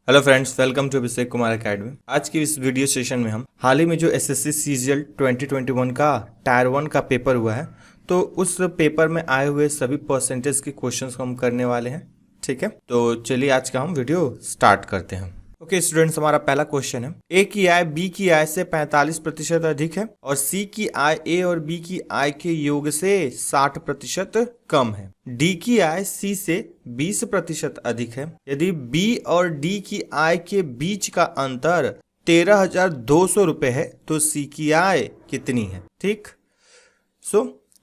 Hello friends, welcome to Abhishek Kumar academy. आज की इस वीडियो सेशन में हम हाल ही में जो एसएससी सीजीएल 2021 का टायर 1 का पेपर हुआ है, तो उस पेपर में आए हुए सभी परसेंटेज के क्वेश्चंस को हम करने वाले हैं। ठीक है, तो चलिए आज का हम वीडियो स्टार्ट करते हैं। ओके स्टूडेंट्स, हमारा पहला क्वेश्चन है, ए की आय बी की आय से 45% अधिक है और सी की आय ए और बी की आय के योग से 60% कम है। डी की आय सी से 20% अधिक है। यदि बी और डी की आय के बीच का अंतर 13,200 रुपए है तो सी की आय कितनी है। ठीक,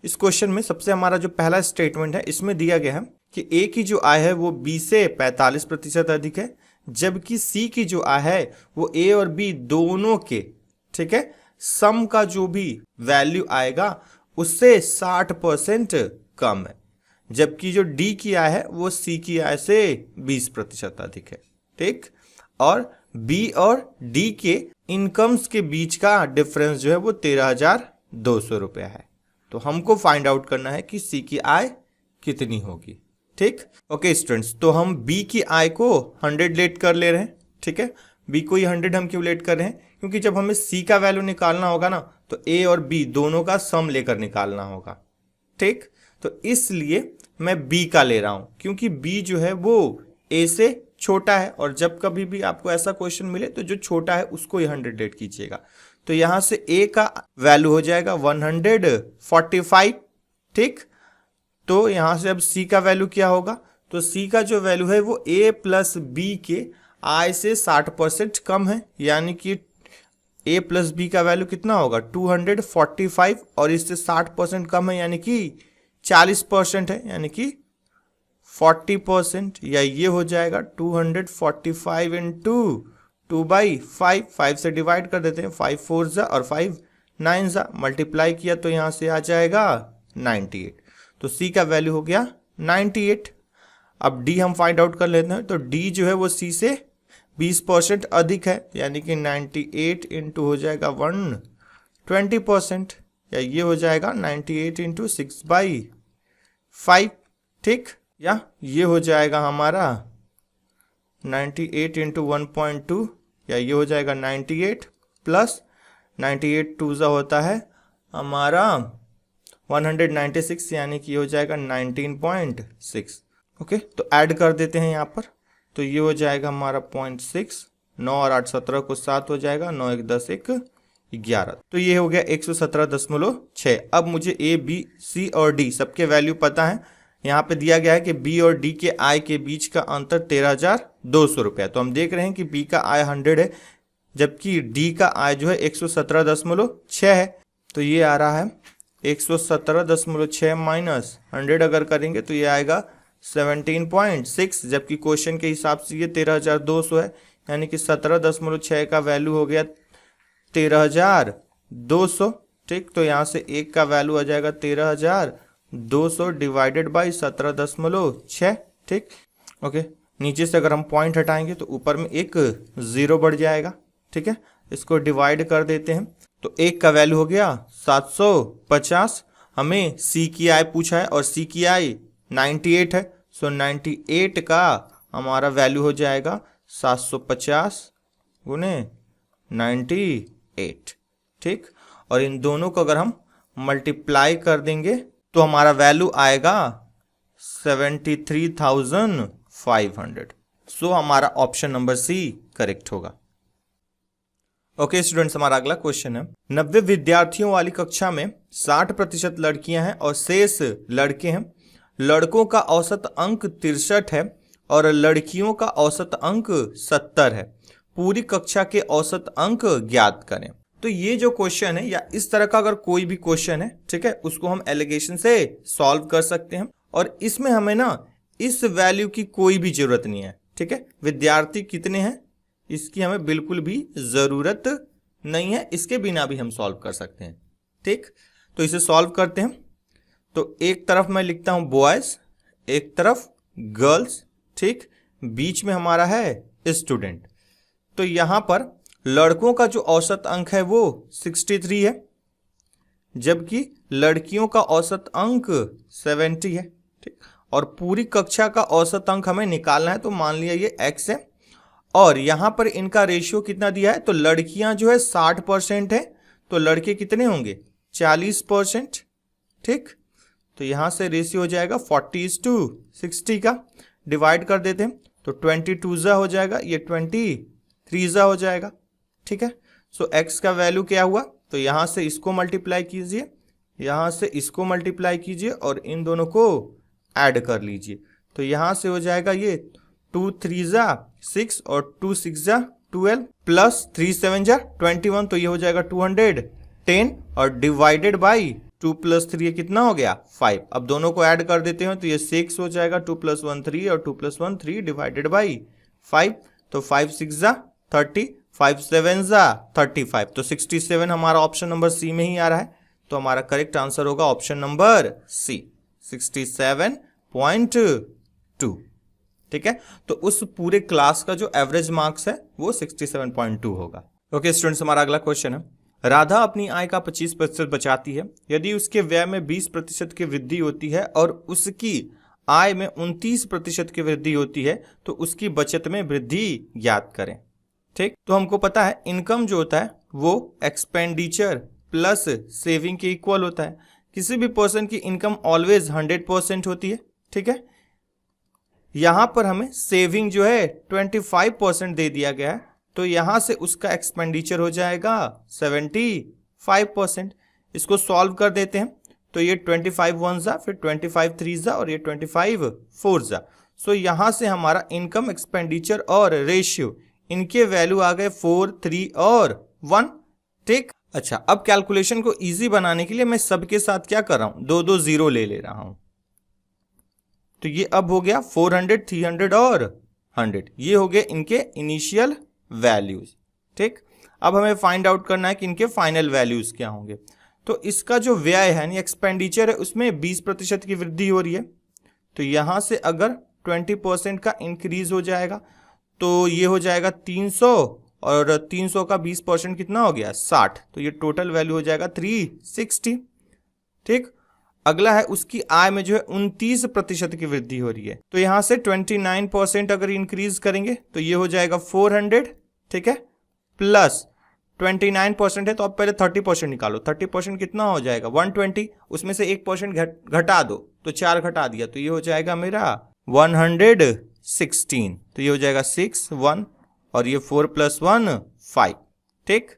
इस क्वेश्चन में सबसे हमारा जो पहला स्टेटमेंट है, इसमें दिया गया है कि ए की जो आय है वो बी से 45% अधिक है, जबकि सी की जो आय है वो ए और बी दोनों के, ठीक है, सम का जो भी वैल्यू आएगा उससे 60% कम है। जबकि जो डी की आय है वो सी की आय से 20% अधिक है। ठीक, और बी और डी के इनकम्स के बीच का डिफरेंस जो है वो 13,200 रुपया है। तो हमको फाइंड आउट करना है कि सी की आय कितनी होगी। ठीक, ओके स्टूडेंट्स, तो हम बी की आय को 100 लेट कर ले रहे हैं। ठीक है, बी को ही 100 हम क्यों लेट कर रहे हैं, क्योंकि जब हमें सी का वैल्यू निकालना होगा ना, तो ए और बी दोनों का सम लेकर निकालना होगा। ठीक, तो इसलिए मैं बी का ले रहा हूं, क्योंकि बी जो है वो ए से छोटा है, और जब कभी भी आपको ऐसा क्वेश्चन मिले तो जो छोटा है उसको ही 100 लेट कीजिएगा। तो यहां से ए का वैल्यू हो जाएगा 145। ठीक, तो यहां से अब सी का वैल्यू क्या होगा, तो सी का जो वैल्यू है वो ए प्लस बी के आय से 60% कम है, यानी कि ए प्लस बी का वैल्यू कितना होगा 245, और इससे 60% कम है यानी कि 40% है, यानी कि 40%, या ये हो जाएगा 245 इंटू 2/5, 5 से डिवाइड कर देते हैं, 5 4 जा और 5 9 जा, मल्टीप्लाई किया तो यहां से आ जाएगा 98। तो सी का वैल्यू हो गया 98। अब डी हम फाइंड आउट कर लेते हैं, तो डी जो है वो सी से 20% अधिक है, यानी कि 98 इंटू हो जाएगा 120%, या ये हो जाएगा 98 इंटू 6/5। ठीक, या ये हो जाएगा हमारा 98 इंटू 1.2, या ये हो जाएगा 98 प्लस 98 2 जा होता है हमारा 196, यानी कि हो जाएगा 19.6। ओके, तो ऐड कर देते हैं यहाँ पर, तो ये हो जाएगा हमारा 0.6, 9 और 8 17 को 7 हो जाएगा, 9 1 10 1 11, तो ये हो गया 117.6। अब मुझे ए बी सी और डी सबके वैल्यू पता है। यहाँ पे दिया गया है कि बी और डी के आय के बीच का अंतर 13,200 रुपया, तो हम देख रहे हैं कि बी का आय 100 है, जबकि डी का आय जो है 117.6 है। तो ये आ रहा है 117.6 माइनस 100 अगर करेंगे तो ये आएगा 17.6, जबकि क्वेश्चन के हिसाब से ये 13,200 है, यानी कि 17.6 का वैल्यू हो गया 13,200। ठीक, तो यहाँ से एक का वैल्यू आ जाएगा 13,200 डिवाइडेड बाई 17.6। ठीक, ओके, नीचे से अगर हम पॉइंट हटाएंगे तो ऊपर में एक जीरो बढ़ जाएगा। ठीक है, इसको डिवाइड कर देते हैं, तो एक का वैल्यू हो गया 750। हमें सी की आय पूछा है और सी की आय 98 है, सो 98 का हमारा वैल्यू हो जाएगा 750 गुने 98। ठीक, और इन दोनों को अगर हम मल्टीप्लाई कर देंगे तो हमारा वैल्यू आएगा 73,500। सो हमारा ऑप्शन नंबर सी करेक्ट होगा। ओके स्टूडेंट्स, हमारा अगला क्वेश्चन है, 90 विद्यार्थियों वाली कक्षा में 60% लड़कियां हैं और शेष लड़के हैं। लड़कों का औसत अंक 63 है और लड़कियों का औसत अंक 70 है। पूरी कक्षा के औसत अंक ज्ञात करें। तो ये जो क्वेश्चन है, या इस तरह का अगर कोई भी क्वेश्चन है, ठीक है, उसको हम एलिगेशन से सॉल्व कर सकते हैं, और इसमें हमें ना इस वैल्यू की कोई भी जरूरत नहीं है। ठीक है, विद्यार्थी कितने हैं इसकी हमें बिल्कुल भी जरूरत नहीं है, इसके बिना भी हम सॉल्व कर सकते हैं। ठीक, तो इसे सॉल्व करते हैं। तो एक तरफ मैं लिखता हूं बॉयज, एक तरफ गर्ल्स। ठीक, बीच में हमारा है स्टूडेंट। तो यहां पर लड़कों का जो औसत अंक है वो 63 है, जबकि लड़कियों का औसत अंक 70 है। ठीक, और पूरी कक्षा का औसत अंक हमें निकालना है, तो मान लिया ये x है और यहां पर इनका रेशियो कितना दिया है, तो लड़कियां जो है 60% है, तो लड़के कितने होंगे 40%। ठीक, तो यहां से रेशियो हो जाएगा 40:60 का। डिवाइड कर देते हैं तो 22 हो जाएगा, ये 23 हो जाएगा। ठीक है, सो x का वैल्यू क्या हुआ, तो यहां से इसको मल्टीप्लाई कीजिए, यहां से इसको मल्टीप्लाई कीजिए और इन दोनों को ऐड कर लीजिए। तो यहां से हो जाएगा ये 2 3 6 और 2 6 12 प्लस 3 7 21, तो ये हो जाएगा 210 और डिवाइडेड बाई 2 + 3 ये कितना हो गया 5। अब दोनों को ऐड कर देते हैं तो ये 6 हो जाएगा, 2 + 1 3 और 2 + 1 3 डिवाइडेड बाई 5, तो 5 6 30, 5 7 35, तो 67 हमारा ऑप्शन नंबर सी में ही आ रहा है। तो हमारा करेक्ट आंसर होगा ऑप्शन नंबर सी 67.2। ठीक है, तो उस पूरे क्लास का जो एवरेज मार्क्स है वो 67.2 होगा। ओके स्टूडेंट्स, हमारा अगला क्वेश्चन है, राधा अपनी आय का 25% बचाती है। यदि उसके व्यय में 20% की वृद्धि होती है और उसकी आय में 29% की वृद्धि होती है तो उसकी बचत में वृद्धि ज्ञात करें। ठीक, तो हमको पता है इनकम जो होता है वो एक्सपेंडिचर प्लस सेविंग के इक्वल होता है। किसी भी पर्सन की इनकम ऑलवेज 100% होती है। ठीक है, यहां पर हमें सेविंग जो है 25% दे दिया गया है, तो यहां से उसका एक्सपेंडिचर हो जाएगा 75%। इसको सॉल्व कर देते हैं तो ये 25 1 फिर 25 3 और ये 25 4 सो यहां से हमारा इनकम एक्सपेंडिचर और रेशियो इनके वैल्यू आ गए 4 3 और 1। ठीक, अच्छा अब कैलकुलेशन को इजी बनाने के लिए मैं सबके साथ क्या कर रहा हूं, 2 0 ले रहा हूं। तो ये अब हो गया 400 300 और 100, ये हो गए इनके इनिशियल वैल्यूज। ठीक, अब हमें फाइंड आउट करना है कि इनके फाइनल वैल्यूज क्या होंगे। तो इसका जो व्यय है यानी एक्सपेंडिचर है उसमें 20% की वृद्धि हो रही है, तो यहां से अगर 20% का इंक्रीज हो जाएगा तो ये हो जाएगा 300 और 300 का 20% कितना हो गया 60, तो ये टोटल वैल्यू हो जाएगा 360। ठीक, अगला है उसकी आय में जो है 29% की वृद्धि हो रही है, तो यहां से 29% अगर इंक्रीज करेंगे तो ये हो जाएगा 400। ठीक है, प्लस 29% है तो अब पहले 30% निकालो, 30% कितना हो जाएगा 120, उसमें से 1% घटा दो तो 4 घटा दिया तो ये हो जाएगा मेरा 116, तो ये हो जाएगा 6 1 और ये 4 + 1 5। ठीक,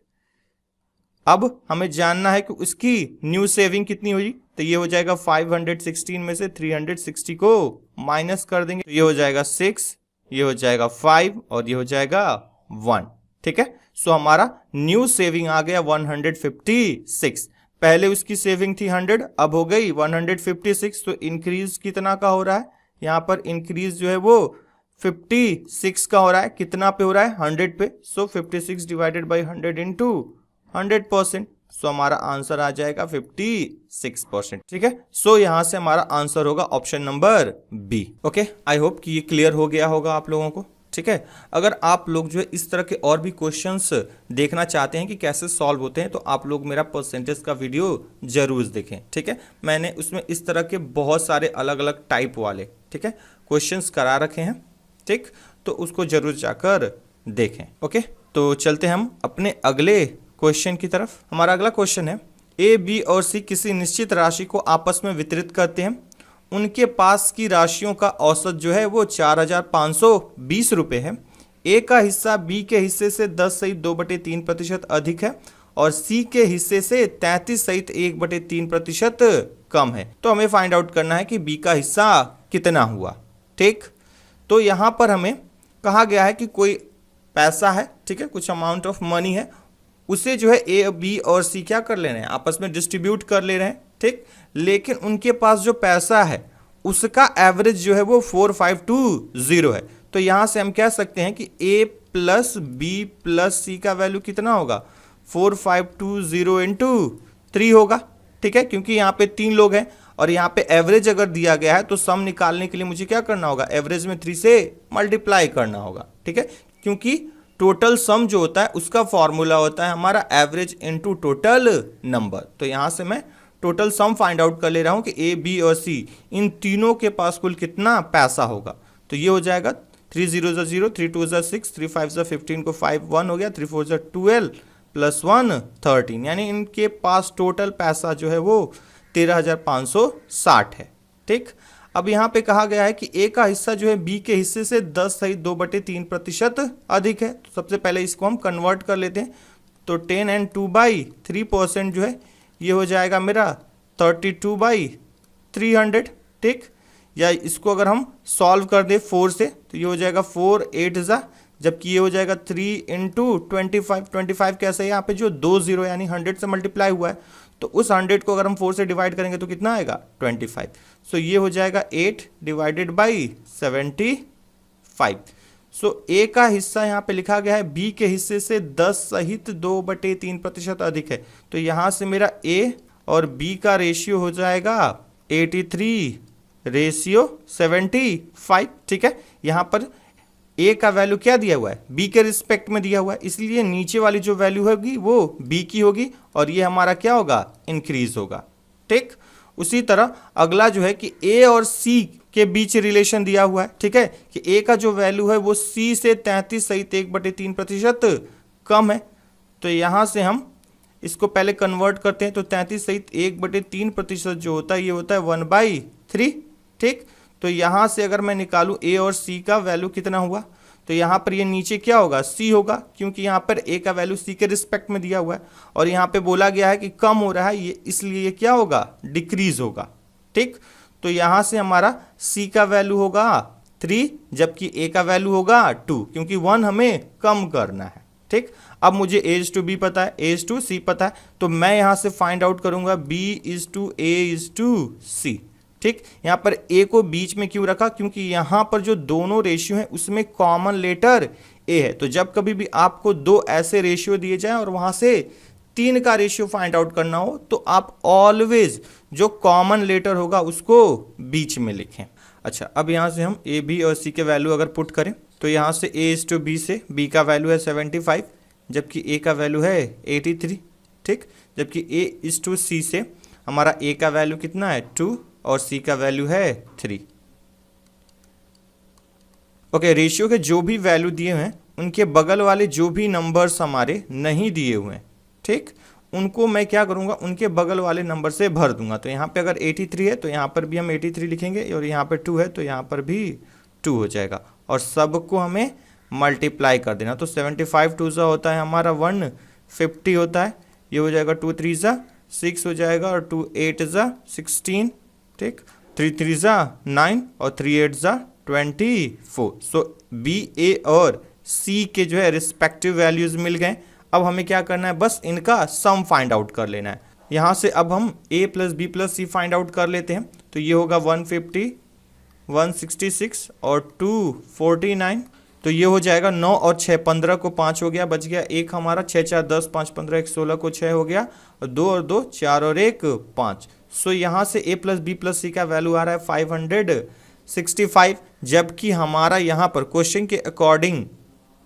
अब हमें जानना है कि उसकी न्यू सेविंग कितनी हुई, तो ये हो जाएगा 516 में से 360 को माइनस कर देंगे तो ये हो जाएगा 6, ये हो जाएगा 5 और ये हो जाएगा 1। ठीक है, सो हमारा न्यू सेविंग आ गया 156। पहले उसकी सेविंग थी 100, अब हो गई 156, तो इंक्रीज कितना का हो रहा है, यहाँ पर इंक्रीज जो है वो 56 का हो रहा है। कितना पे हो रहा है 100 पे, सो 56 डिवाइडेड बाई 100 इंटू 100%, सो हमारा आंसर आ जाएगा 56%। ठीक है, सो यहां से हमारा आंसर होगा option number B. Okay, I hope कि ये क्लियर हो गया होगा आप लोगों को। ठीक है, अगर आप लोग जो है इस तरह के और भी क्वेश्चंस देखना चाहते हैं कि कैसे सॉल्व होते हैं तो आप लोग मेरा परसेंटेज का वीडियो जरूर देखें। ठीक है, मैंने उसमें इस तरह के बहुत सारे अलग अलग टाइप वाले ठीक है क्वेश्चंस करा रखे हैं। ठीक, तो उसको जरूर जाकर देखें। ओके, तो चलते हैं हम अपने अगले क्वेश्चन की तरफ। हमारा अगला क्वेश्चन है, ए बी और सी किसी निश्चित राशि को आपस में वितरित करते हैं। उनके पास की राशियों का औसत जो है वो 4520 रुपये है। ए का हिस्सा बी के हिस्से से 10 सहित 2/3% अधिक है और सी के हिस्से से 33 सहित 1/3% कम है। तो हमें फाइंड आउट करना है कि बी का हिस्सा कितना हुआ। ठीक, तो यहाँ पर हमें कहा गया है कि कोई पैसा है, ठीक है, कुछ अमाउंट ऑफ मनी है, उसे जो है ए बी और सी क्या कर ले रहे हैं, आपस में डिस्ट्रीब्यूट कर ले रहे हैं। ठीक, लेकिन उनके पास जो पैसा है उसका एवरेज जो है वो 4520 है। तो यहां से हम कह सकते हैं कि ए प्लस बी प्लस सी का वैल्यू कितना होगा 4520 इंटू 3 होगा। ठीक है, क्योंकि यहाँ पे 3 लोग हैं और यहाँ पे एवरेज अगर दिया गया है तो सम निकालने के लिए मुझे क्या करना होगा, एवरेज में 3 से मल्टीप्लाई करना होगा। ठीक है, क्योंकि टोटल सम जो होता है उसका फॉर्मूला होता है हमारा एवरेज इनटू टोटल नंबर। तो यहां से मैं टोटल सम फाइंड आउट कर ले रहा हूं कि ए बी और सी इन तीनों के पास कुल कितना पैसा होगा। तो ये हो जाएगा 3 0 ज़ा 0, 3 2 ज़ा 6, 3 5 ज़ा 15 को 5 1 हो गया, 3 4 ज़ा 12 प्लस 1 13, यानी इनके पास टोटल पैसा जो है वो 13,560 है। ठीक, अब यहाँ पे कहा गया है कि ए का हिस्सा जो है बी के हिस्से से 10 सहित 2/3% अधिक है। तो सबसे पहले इसको हम कन्वर्ट कर लेते हैं। तो 10 and 2/3% जो है ये हो जाएगा मेरा 32/300। ठीक, या इसको अगर हम सॉल्व कर दे 4 से तो ये हो जाएगा 4 8 ज़ा, जबकि ये हो जाएगा 3 × 25। 25 कैसे है, यहाँ पे जो 2 0 यानी 100 से मल्टीप्लाई हुआ है, तो उस 100 को अगर हम 4 से डिवाइड करेंगे तो कितना आएगा 25। सो ये हो जाएगा 8 / 75। सो ए का हिस्सा यहाँ पे लिखा गया है बी के हिस्से से 10 सहित 2/3% अधिक है। तो यहाँ से मेरा ए और बी का रेशियो हो जाएगा 83:75। ठीक है, यहाँ पर ए का वैल्यू क्या दिया हुआ है, बी के रिस्पेक्ट में दिया हुआ है, इसलिए नीचे वाली जो वैल्यू होगी वो बी की होगी और ये हमारा क्या होगा, इंक्रीज होगा। ठीक, उसी तरह अगला जो है कि ए और सी के बीच रिलेशन दिया हुआ है। ठीक है, कि ए का जो वैल्यू है वो सी से 33 सहित 1/3% कम है। तो यहाँ से हम इसको पहले कन्वर्ट करते हैं। तो 33 सहित 1/3% जो होता है ये होता है 1/3। ठीक, तो यहाँ से अगर मैं निकालूं ए और सी का वैल्यू कितना हुआ, तो यहाँ पर ये नीचे क्या होगा, सी होगा, क्योंकि यहाँ पर ए का वैल्यू सी के रिस्पेक्ट में दिया हुआ है और यहाँ पे बोला गया है कि कम हो रहा है ये, इसलिए ये क्या होगा, डिक्रीज होगा। ठीक, तो यहाँ से हमारा सी का वैल्यू होगा 3 जबकि ए का वैल्यू होगा 2, क्योंकि 1 हमें कम करना है। ठीक, अब मुझे A/B पता है, A/C पता है, तो मैं यहाँ से फाइंड आउट करूंगा B/A/C। ठीक, यहाँ पर ए को बीच में क्यों रखा, क्योंकि यहाँ पर जो दोनों रेशियो हैं उसमें कॉमन लेटर ए है। तो जब कभी भी आपको दो ऐसे रेशियो दिए जाएं और वहां से 3 का रेशियो फाइंड आउट करना हो तो आप ऑलवेज जो कॉमन लेटर होगा उसको बीच में लिखें। अच्छा, अब यहाँ से हम ए, बी और सी के वैल्यू अगर पुट करें तो यहाँ से A/B से बी का वैल्यू है 75 जबकि ए का वैल्यू है 83। ठीक, जबकि A/C से हमारा ए का वैल्यू कितना है 2 और सी का वैल्यू है 3। ओके, रेशियो के जो भी वैल्यू दिए हैं उनके बगल वाले जो भी नंबर्स हमारे नहीं दिए हुए हैं, ठीक, उनको मैं क्या करूंगा, उनके बगल वाले नंबर से भर दूंगा। तो यहाँ पे अगर 83 है तो यहाँ पर भी हम 83 लिखेंगे और यहाँ पे 2 है तो यहाँ पर भी 2 हो जाएगा और सबको हमें मल्टीप्लाई कर देना। तो 75 2 ज़ा होता है हमारा 150 होता है, ये हो जाएगा 2 3 ज़ा 6 हो जाएगा और 2 8 ज़ा 16। ठीक, 3 3 ज़ा 9 और 3 8 ज़ा 24। सो बी, ए और सी के जो है रिस्पेक्टिव वैल्यूज मिल गए। अब हमें क्या करना है, बस इनका सम फाइंड आउट कर लेना है। यहाँ से अब हम a + b + c find out कर लेते हैं। तो ये होगा 150, 166 और 249। तो ये हो जाएगा 9 और 6 15 को 5 हो गया, बच गया एक हमारा, 6 4 10 5 15 1 16 को 6 हो गया और 2 और 2 4 और 1 5। सो यहाँ से a + b + c का वैल्यू आ रहा है 565, जबकि हमारा यहाँ पर क्वेश्चन के अकॉर्डिंग,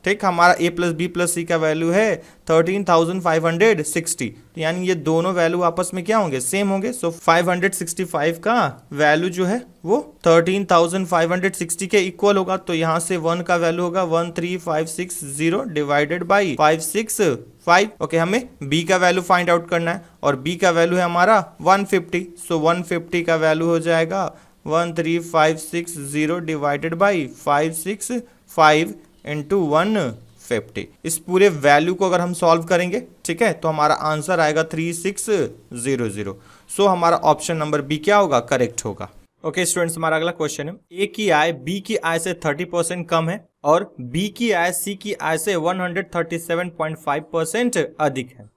ठीक, हमारा a + b + c का वैल्यू है 13,560। यानी ये दोनों वैल्यू आपस में क्या होंगे, सेम होंगे। सो 565 का वैल्यू जो है वो 13,560 के इक्वल होगा। तो यहाँ से 1 का वैल्यू होगा 13560 डिवाइडेड बाई 565। ओके, हमें b का वैल्यू फाइंड आउट करना है और b का वैल्यू है हमारा 150। सो 150 का वैल्यू हो जाएगा 13560 डिवाइडेड बाई 565 इंटू 150। इस पूरे वैल्यू को अगर हम सॉल्व करेंगे, ठीक है, तो हमारा आंसर आएगा 3600। सो हमारा ऑप्शन नंबर बी क्या होगा, करेक्ट होगा। ओके स्टूडेंट्स, हमारा अगला क्वेश्चन है, ए की आय बी की आय से 30% कम है और बी की आय सी की आय से 137.5% अधिक है।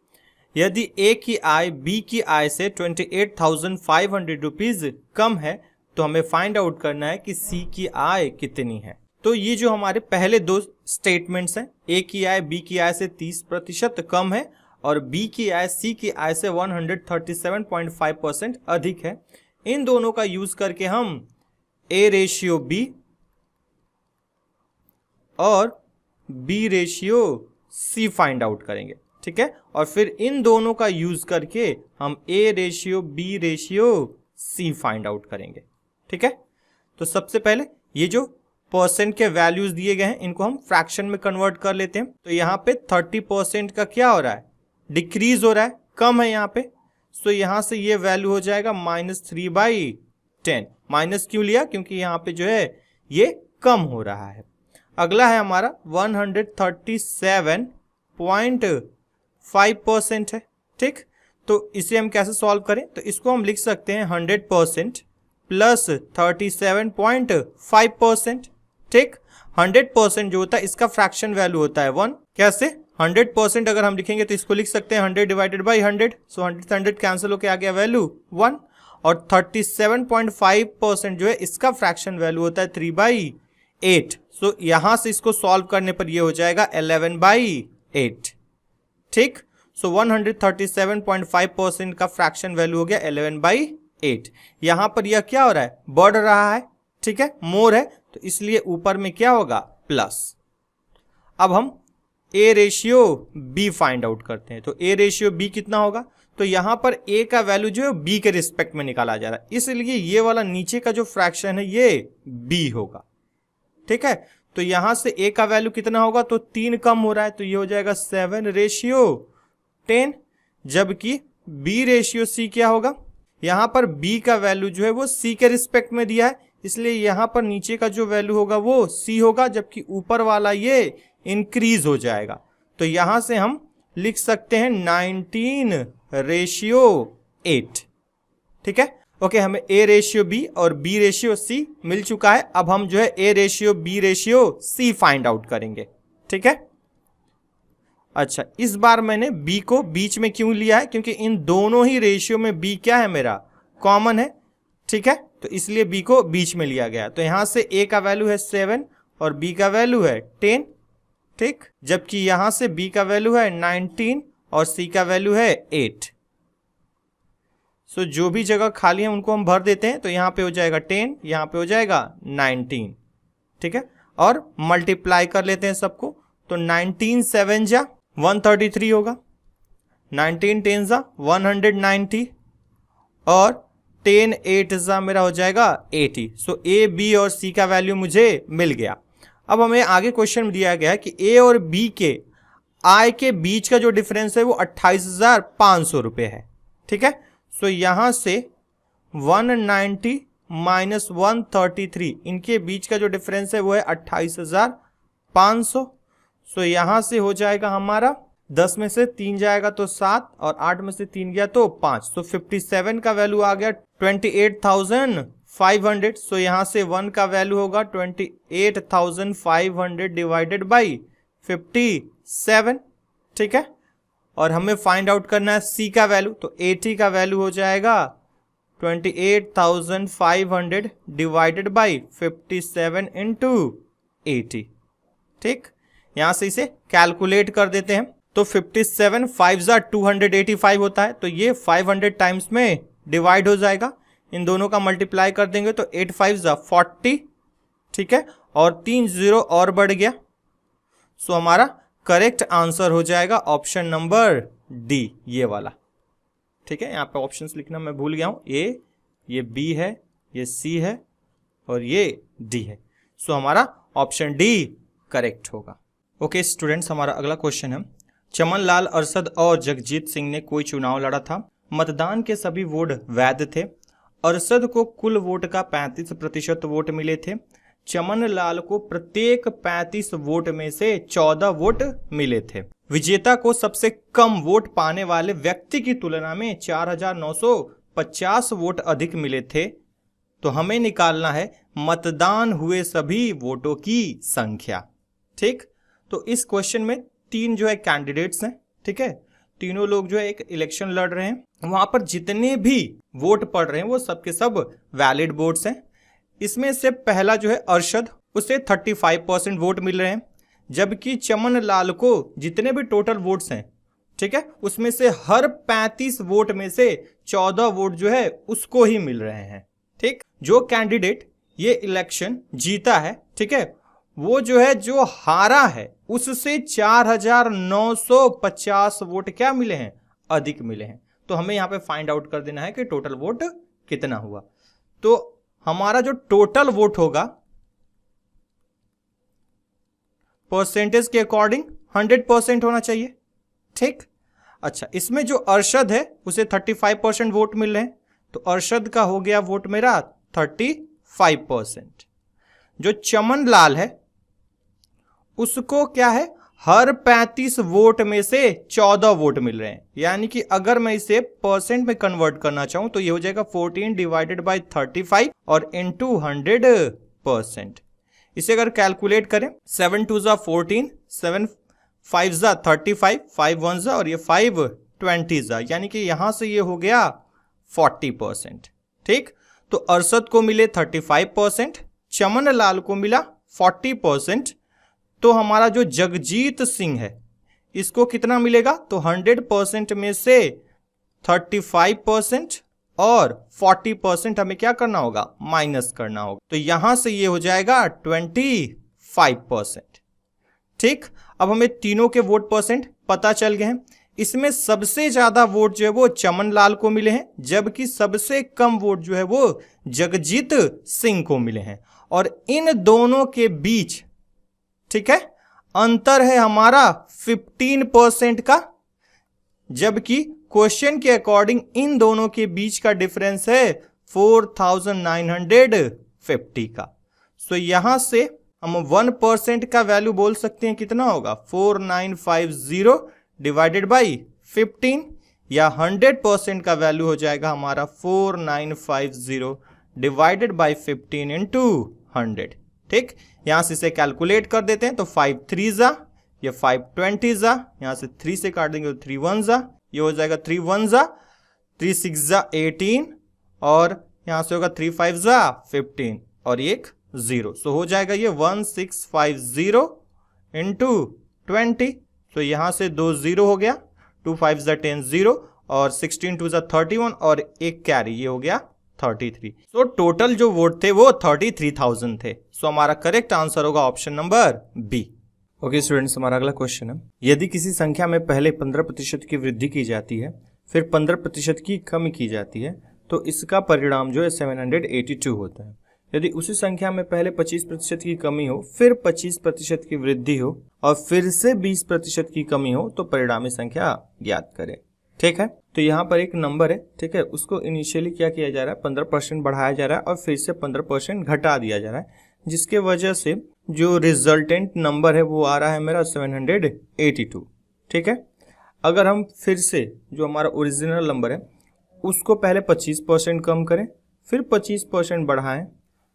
यदि ए की आय बी की आय से 28,500 रुपीज कम है तो हमें फाइंड आउट करना है कि सी की आय कितनी है। तो ये जो हमारे पहले दो स्टेटमेंट्स हैं, ए की आय बी की आय से 30% कम है और बी की आय सी की आय से 137.5% अधिक है, इन दोनों का यूज करके हम A/B और B/C फाइंड आउट करेंगे। ठीक है, और फिर इन दोनों का यूज करके हम A/B/C फाइंड आउट करेंगे। ठीक है, तो सबसे पहले ये जो परसेंट के वैल्यूज दिए गए हैं, इनको हम फ्रैक्शन में कन्वर्ट कर लेते हैं। तो यहाँ पे 30% का क्या हो रहा है, डिक्रीज हो रहा है, कम है यहाँ पे। सो यहाँ से ये वैल्यू हो जाएगा -3/10। माइनस क्यों लिया, क्योंकि यहाँ पे जो है ये कम हो रहा है। अगला है हमारा 137.5% है, ठीक। तो इसे हम कैसे सॉल्व करें, तो इसको हम लिख सकते हैं 100% प्लस 37.5%, ठीक। 100% जो होता है इसका फ्रैक्शन वैल्यू होता है 1। कैसे, 100% अगर हम लिखेंगे तो इसको लिख सकते हैं 100 डिवाइडेड बाई 100। सो 100 कैंसिल होके आ गया वैल्यू 1। और 37.5% जो है इसका फ्रैक्शन वैल्यू होता है 3/8। सो यहां से इसको सॉल्व करने पर ये हो जाएगा 11/8, ठीक। सो 137.5% का फ्रैक्शन वैल्यू हो गया 11/8। यहां पर यह क्या हो रहा है, बढ़ रहा है, ठीक है, मोर है, तो इसलिए ऊपर में क्या होगा, प्लस। अब हम A ratio B find out करते हैं। तो ए रेशियो बी कितना होगा, तो यहां पर ए का वैल्यू जो है बी के रिस्पेक्ट में निकाला जा रहा है, इसलिए ये वाला नीचे का जो फ्रैक्शन है ये बी होगा, ठीक है। तो यहां से ए का वैल्यू कितना होगा, तो 3 कम हो रहा है, तो ये हो जाएगा 7/10। जबकि बी रेशियो सी क्या होगा, यहां पर बी का वैल्यू जो है वो सी के रिस्पेक्ट में दिया है, इसलिए यहां पर नीचे का जो वैल्यू होगा वो सी होगा, जबकि ऊपर वाला ये इंक्रीज हो जाएगा। तो यहां से हम लिख सकते हैं 19/8, ठीक है। ओके, हमें ए रेशियो बी और बी रेशियो सी मिल चुका है। अब हम जो है A ratio B ratio C find out करेंगे, ठीक है। अच्छा, इस बार मैंने बी को बीच में क्यों लिया है, क्योंकि इन दोनों ही रेशियो में बी क्या है, मेरा कॉमन है, ठीक है। तो इसलिए बी को बीच में लिया गया। तो यहां से ए का वैल्यू है 7 और बी का वैल्यू है 10, ठीक। जबकि यहां से बी का वैल्यू है 19 और सी का वैल्यू है 8। सो जो भी जगह खाली है उनको हम भर देते हैं। तो यहां पे हो जाएगा 10, यहां पे हो जाएगा 19, ठीक है। और मल्टीप्लाई कर लेते हैं सबको। तो 19 7 जा 133 होगा, 19 10 जा 190 और 10 8 जा मेरा हो जाएगा 80। सो ए बी और सी का वैल्यू मुझे मिल गया। अब हमें आगे क्वेश्चन में दिया गया है कि ए और बी के आय के बीच का जो डिफरेंस है वो 28,500 रुपये है, ठीक है। सो यहां से 190 माइनस 133, इनके बीच का जो डिफरेंस है वो है 28,500। सो यहां से हो जाएगा हमारा 10 में से 3 जाएगा तो 7 और 8 में से 3 गया तो 5। सो 57 का वैल्यू आ गया 28,500। सो यहां से 1 का वैल्यू होगा 28,500 डिवाइडेड बाई 57, ठीक है। और हमें फाइंड आउट करना है सी का वैल्यू। तो 80 का वैल्यू हो जाएगा 28,500 डिवाइडेड बाई 57 इंटू 80, ठीक। यहां से इसे कैलकुलेट कर देते हैं। तो 57 5 जा 285 होता है, तो ये 500 टाइम्स में डिवाइड हो जाएगा। इन दोनों का मल्टीप्लाई कर देंगे तो 8 5 जा 40, ठीक है। और 3 0 और बढ़ गया। सो हमारा करेक्ट आंसर हो जाएगा ऑप्शन नंबर डी, ये वाला, ठीक है। यहाँ पे ऑप्शंस लिखना मैं भूल गया हूं। ये बी है, ये सी है और ये डी है। सो हमारा ऑप्शन डी करेक्ट होगा। ओके स्टूडेंट्स, हमारा अगला क्वेश्चन है, चमन लाल, अरशद और जगजीत सिंह ने कोई चुनाव लड़ा था। मतदान के सभी वोट वैध थे। अरशद को कुल वोट का 35% वोट मिले थे। चमन लाल को प्रत्येक 35 वोट में से 14 वोट मिले थे। विजेता को सबसे कम वोट पाने वाले व्यक्ति की तुलना में 4,950 वोट अधिक मिले थे। तो हमें निकालना है मतदान हुए सभी वोटों की संख्या, ठीक। तो इस क्वेश्चन में 3 जो है कैंडिडेट्स हैं, ठीक है। तीनों लोग जो है एक इलेक्शन लड़ रहे हैं। वहां पर जितने भी वोट पड़ रहे हैं वो सबके सब वैलिड वोट्स हैं। इसमें से पहला जो है अरशद, उसे 35% वोट मिल रहे हैं। जबकि चमन लाल को जितने भी टोटल वोट्स हैं, ठीक है, उसमें से हर 35 वोट में से 14 वोट जो है उसको ही मिल रहे हैं, ठीक। जो कैंडिडेट ये इलेक्शन जीता है, ठीक है, वो जो है जो हारा है उससे 4,950 वोट क्या मिले हैं, अधिक मिले हैं। तो हमें यहां पे फाइंड आउट कर देना है कि टोटल वोट कितना हुआ। तो हमारा जो टोटल वोट होगा परसेंटेज के अकॉर्डिंग 100% होना चाहिए, ठीक। अच्छा, इसमें जो अरशद है उसे 35% वोट मिल रहे हैं, तो अरशद का हो गया वोट मेरा 35%। जो चमन लाल है उसको क्या है, हर 35 वोट में से 14 वोट मिल रहे हैं, यानी कि अगर मैं इसे परसेंट में कन्वर्ट करना चाहूं तो ये हो जाएगा 14 डिवाइडेड बाई 35 और इनटू 100%। इसे अगर कैलकुलेट करें, 7 2 जा 14, 7 5 जा 35, 5 1 जा और ये 5 20 जा, यानी कि यहां से ये हो गया 40%, ठीक। तो अरशद को मिले 35%, चमन लाल को मिला 40%, तो हमारा जो जगजीत सिंह है इसको कितना मिलेगा, तो 100% में से 35% और 40% हमें क्या करना होगा, माइनस करना होगा, तो यहां से ये हो जाएगा 25%, ठीक। अब हमें तीनों के वोट परसेंट पता चल गए हैं। इसमें सबसे ज्यादा वोट जो है वो चमन लाल को मिले हैं, जबकि सबसे कम वोट जो है वो जगजीत सिंह को मिले हैं, और इन दोनों के बीच, ठीक है, अंतर है हमारा 15% का, जबकि क्वेश्चन के अकॉर्डिंग इन दोनों के बीच का डिफरेंस है 4950 का। सो यहां से हम 1% का वैल्यू बोल सकते हैं, कितना होगा 4950 डिवाइडेड बाई 15, या 100% का वैल्यू हो जाएगा हमारा 4950 डिवाइडेड बाई 15 इंटू 100, ठीक। यहां से इसे कैलकुलेट कर देते हैं, तो 5 3 जा, ये 5 20 जा, यहां से 3 से काट देंगे तो 3 1 जा, ये हो जाएगा 3 1 जा, 3 6 जा 18, और यहां से होगा 3 5 जा 15 और एक 0, सो हो जाएगा ये 1650 इंटू 20। तो यहां से 2 0 हो गया, 2 5 जा 10 0, और 16 2 जा 31 और एक कैरी, ये हो गया 33। सो टोटल जो वोट थे वो 33,000 थे। सो हमारा करेक्ट आंसर होगा option number B. Okay students, हमारा अगला क्वेश्चन है, यदि किसी संख्या में पहले 15% की वृद्धि की जाती है फिर 15% की कमी की जाती है तो इसका परिणाम जो है 782 होता है। यदि उसी संख्या में पहले 25% की कमी हो, फिर 25% की वृद्धि हो और फिर से 20% की कमी हो तो परिणामी संख्या ज्ञात करें, ठीक है। तो यहाँ पर एक नंबर है, ठीक है, उसको इनिशियली क्या किया जा रहा है, 15% बढ़ाया जा रहा है और फिर से 15% घटा दिया जा रहा है, जिसके वजह से जो रिजल्टेंट नंबर है वो आ रहा है मेरा 782, ठीक है। अगर हम फिर से जो हमारा ओरिजिनल नंबर है उसको पहले 25% कम करें, फिर 25% बढ़ाएं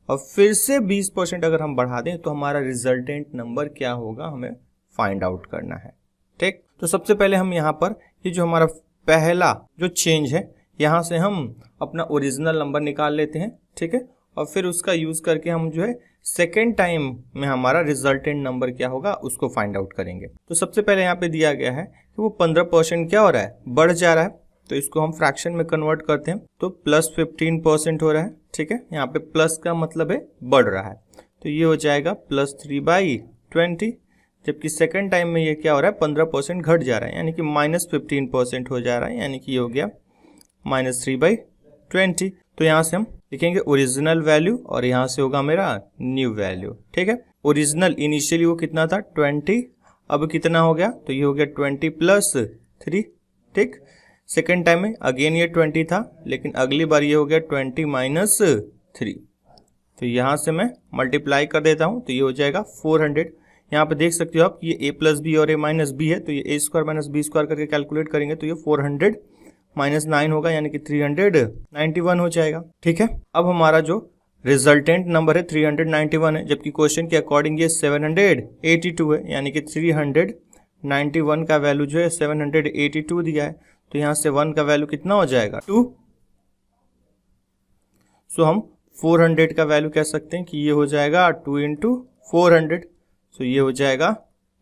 और फिर से 20% अगर हम बढ़ा दें तो हमारा रिजल्टेंट नंबर क्या होगा, हमें फाइंड आउट करना है, ठीक। तो सबसे पहले हम यहाँ पर ये जो हमारा पहला जो चेंज है यहाँ से हम अपना ओरिजिनल नंबर निकाल लेते हैं, ठीक है, और फिर उसका यूज करके हम जो है सेकेंड टाइम में हमारा रिजल्टेंट नंबर क्या होगा उसको फाइंड आउट करेंगे। तो सबसे पहले यहाँ पे दिया गया है कि वो 15% क्या हो रहा है, बढ़ जा रहा है, तो इसको हम फ्रैक्शन में कन्वर्ट करते हैं तो प्लस 15% हो रहा है, ठीक है। यहाँ पे प्लस का मतलब है बढ़ रहा है, तो ये हो जाएगा प्लस 3/20, जबकि सेकेंड टाइम में ये क्या हो रहा है 15% घट जा रहा है, यानी कि माइनस 15% हो जा रहा है, यानी कि ये हो गया माइनस 3/20। तो यहाँ से हम लिखेंगे ओरिजिनल वैल्यू और यहाँ से होगा मेरा न्यू वैल्यू, ठीक है। ओरिजिनल इनिशियली वो कितना था 20, अब कितना हो गया, तो ये हो गया 20 प्लस 3, ठीक। सेकेंड टाइम में अगेन ये 20 था, लेकिन अगली बार ये हो गया 20 माइनस 3, तो यहाँ से मैं मल्टीप्लाई कर देता हूँ तो ये हो जाएगा 400। यहाँ पे देख सकते हो आप ये a प्लस बी और a माइनस बी है, तो ये a square minus B square करके कैलकुलेट करेंगे तो ये 400 माइनस 9 होगा, यानी कि 391 हो जाएगा, ठीक है। अब हमारा जो रिजल्टेंट नंबर है 391 है, जबकि क्वेश्चन के अकॉर्डिंग ये 782 है, यानी कि 391 का वैल्यू जो है 782 दिया है, तो यहाँ से 1 का वैल्यू कितना हो जाएगा 2। सो हम 400 का वैल्यू कह सकते हैं कि ये हो जाएगा 2 इंटू 400, सो ये हो जाएगा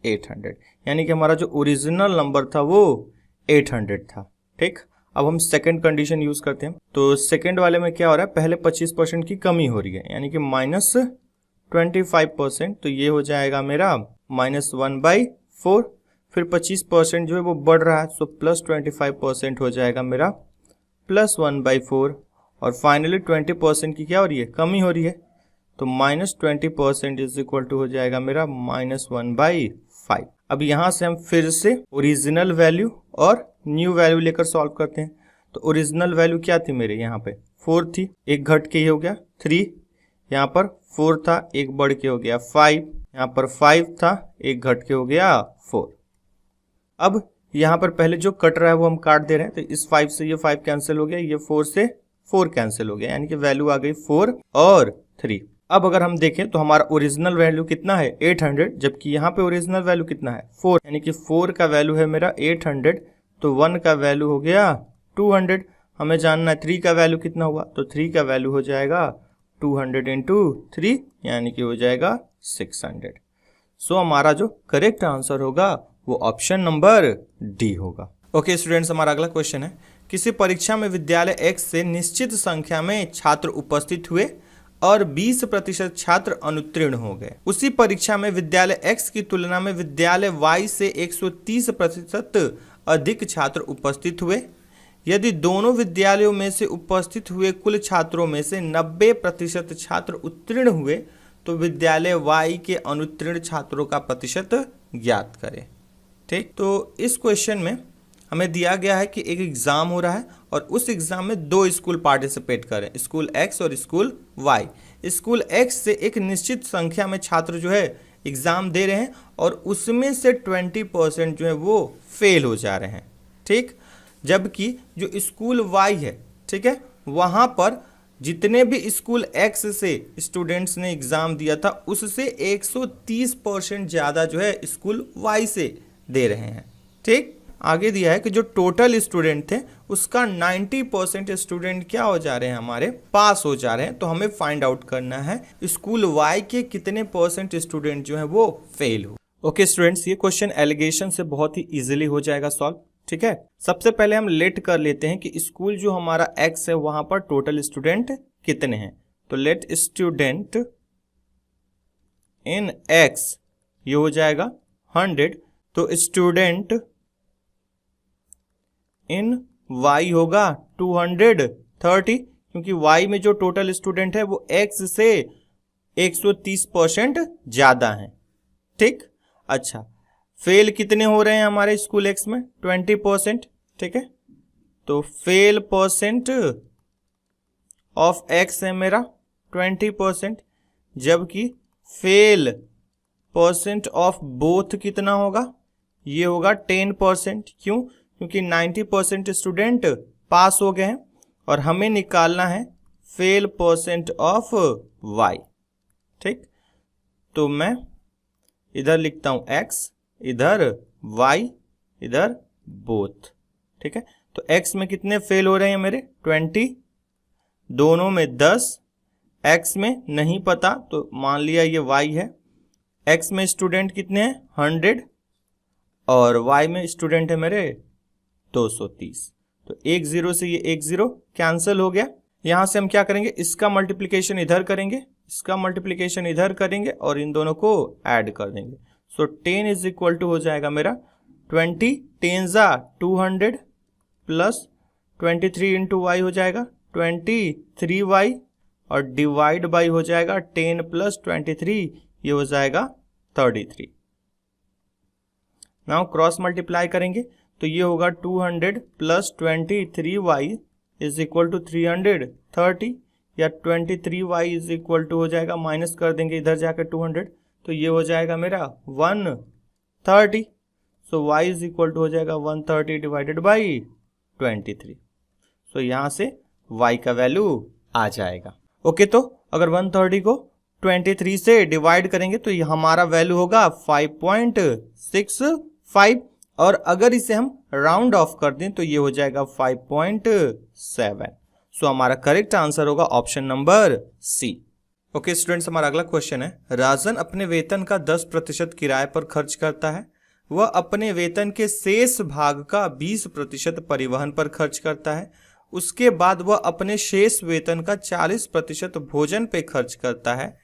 800, यानी कि हमारा जो ओरिजिनल नंबर था वो 800 था, ठीक। अब हम सेकंड कंडीशन यूज करते हैं, तो सेकंड वाले में क्या हो रहा है, पहले 25% की कमी हो रही है, यानी कि माइनस 25%, तो ये हो जाएगा मेरा माइनस 1/4, फिर 25% जो है वो बढ़ रहा है, सो प्लस 25% हो जाएगा मेरा प्लस 1/4, और फाइनली 20% की क्या हो रही है, कमी हो रही है, तो -20% इज इक्वल टू हो जाएगा मेरा -1/5। अब यहाँ से हम फिर से ओरिजिनल वैल्यू और न्यू वैल्यू लेकर सॉल्व करते हैं। तो ओरिजिनल वैल्यू क्या थी मेरे, यहाँ पे 4 थी, एक घट के हो गया 3, यहाँ पर 4 था, एक बढ़ के हो गया 5, यहाँ पर 5 था, एक घट के हो गया 4। अब यहाँ पर पहले जो कट रहा है वो हम काट दे रहे हैं, तो इस 5 से ये 5 कैंसिल हो गया, ये 4 से 4 कैंसिल हो गया, यानी कि वैल्यू आ गई 4 और 3। अब अगर हम देखें तो हमारा ओरिजिनल वैल्यू कितना है 800, जबकि यहाँ पे ओरिजिनल वैल्यू कितना है 4, यानी कि 4 का वैल्यू है मेरा 800, तो 1 का वैल्यू हो गया 200। हमें जानना है 3 का वैल्यू कितना हुआ, तो 3 का वैल्यू हो जाएगा 200 इंटू 3, यानी कि हो जाएगा 600। सो हमारा जो करेक्ट आंसर होगा वो ऑप्शन नंबर डी होगा। ओके स्टूडेंट्स, हमारा अगला क्वेश्चन है, किसी परीक्षा में विद्यालय X से निश्चित संख्या में छात्र उपस्थित हुए और 20% छात्र अनुत्तीर्ण हो गए। उसी परीक्षा में विद्यालय X की तुलना में विद्यालय Y से 130% अधिक छात्र उपस्थित हुए। यदि दोनों विद्यालयों में से उपस्थित हुए कुल छात्रों में से 90% छात्र उत्तीर्ण हुए तो विद्यालय Y के अनुत्तीर्ण छात्रों का प्रतिशत ज्ञात करें। ठीक, तो इस क्वेश्चन में हमें दिया गया है कि एक एग्जाम हो रहा है और उस एग्जाम में 2 स्कूल पार्टिसिपेट करें, स्कूल X और स्कूल Y। स्कूल X से एक निश्चित संख्या में छात्र जो है एग्जाम दे रहे हैं और उसमें से 20% जो है वो फेल हो जा रहे हैं। ठीक, जबकि जो स्कूल Y है, ठीक है, वहाँ पर जितने भी स्कूल X से स्टूडेंट्स ने एग्जाम दिया था उससे 130% ज़्यादा जो है स्कूल Y से दे रहे हैं। ठीक, आगे दिया है कि जो टोटल स्टूडेंट थे उसका 90% स्टूडेंट क्या हो जा रहे हैं, हमारे पास हो जा रहे हैं। तो हमें फाइंड आउट करना है स्कूल Y के कितने % स्टूडेंट जो है वो फेल हो। ओके स्टूडेंट्स, ये क्वेश्चन एलिगेशन से बहुत ही इजीली हो जाएगा सॉल्व। ठीक है, सबसे पहले हम लेट कर लेते हैं कि स्कूल जो हमारा X है वहां पर टोटल स्टूडेंट कितने हैं। तो लेट स्टूडेंट इन X ये हो जाएगा 100, तो स्टूडेंट इन Y होगा 230, क्योंकि Y में जो टोटल स्टूडेंट है वो X से 130% ज्यादा है। ठीक, अच्छा, फेल कितने हो रहे हैं हमारे स्कूल X में 20%। ठीक है, तो फेल परसेंट ऑफ X है मेरा 20%, जबकि फेल परसेंट ऑफ बोथ कितना होगा, ये होगा 10%। क्यों, क्योंकि 90% स्टूडेंट पास हो गए हैं और हमें निकालना है फेल परसेंट ऑफ Y। ठीक, तो मैं इधर लिखता हूं X, इधर Y, इधर बोथ। ठीक है, तो X में कितने फेल हो रहे हैं मेरे 20, दोनों में 10, X में नहीं पता तो मान लिया ये Y है। X में स्टूडेंट कितने हैं 100 और Y में स्टूडेंट है मेरे 230। तो एक 0 से ये एक 0 कैंसिल हो गया। यहां से हम क्या करेंगे, इसका मल्टीप्लिकेशन इधर करेंगे, इसका मल्टीप्लिकेशन इधर करेंगे और इन दोनों को ऐड कर देंगे। सो 10 इज इक्वल टू हो जाएगा मेरा 20 10 जा 200 प्लस 23 इंटू वाई हो जाएगा 23y और डिवाइड बाई हो जाएगा 10 प्लस 23, ये हो जाएगा 33। नाउ क्रॉस मल्टीप्लाई करेंगे तो ये होगा 200 plus 23y is equal to 330, या 23y इज इक्वल टू हो जाएगा, माइनस कर देंगे इधर जाकर 200, तो ये हो जाएगा मेरा 130। सो y इज इक्वल टू हो जाएगा 130 डिवाइडेड बाई 23। सो यहाँ से y का वैल्यू आ जाएगा। ओके, तो अगर 130 को 23 से डिवाइड करेंगे तो ये हमारा वैल्यू होगा 5.65, और अगर इसे हम राउंड ऑफ कर दें तो ये हो जाएगा 5.7। सो हमारा करेक्ट आंसर होगा option number C. Okay students, हमारा अगला क्वेश्चन है, राजन अपने वेतन का 10% किराए पर खर्च करता है। वह अपने वेतन के शेष भाग का 20% परिवहन पर खर्च करता है। उसके बाद वह अपने शेष वेतन का 40% भोजन पे खर्च करता है।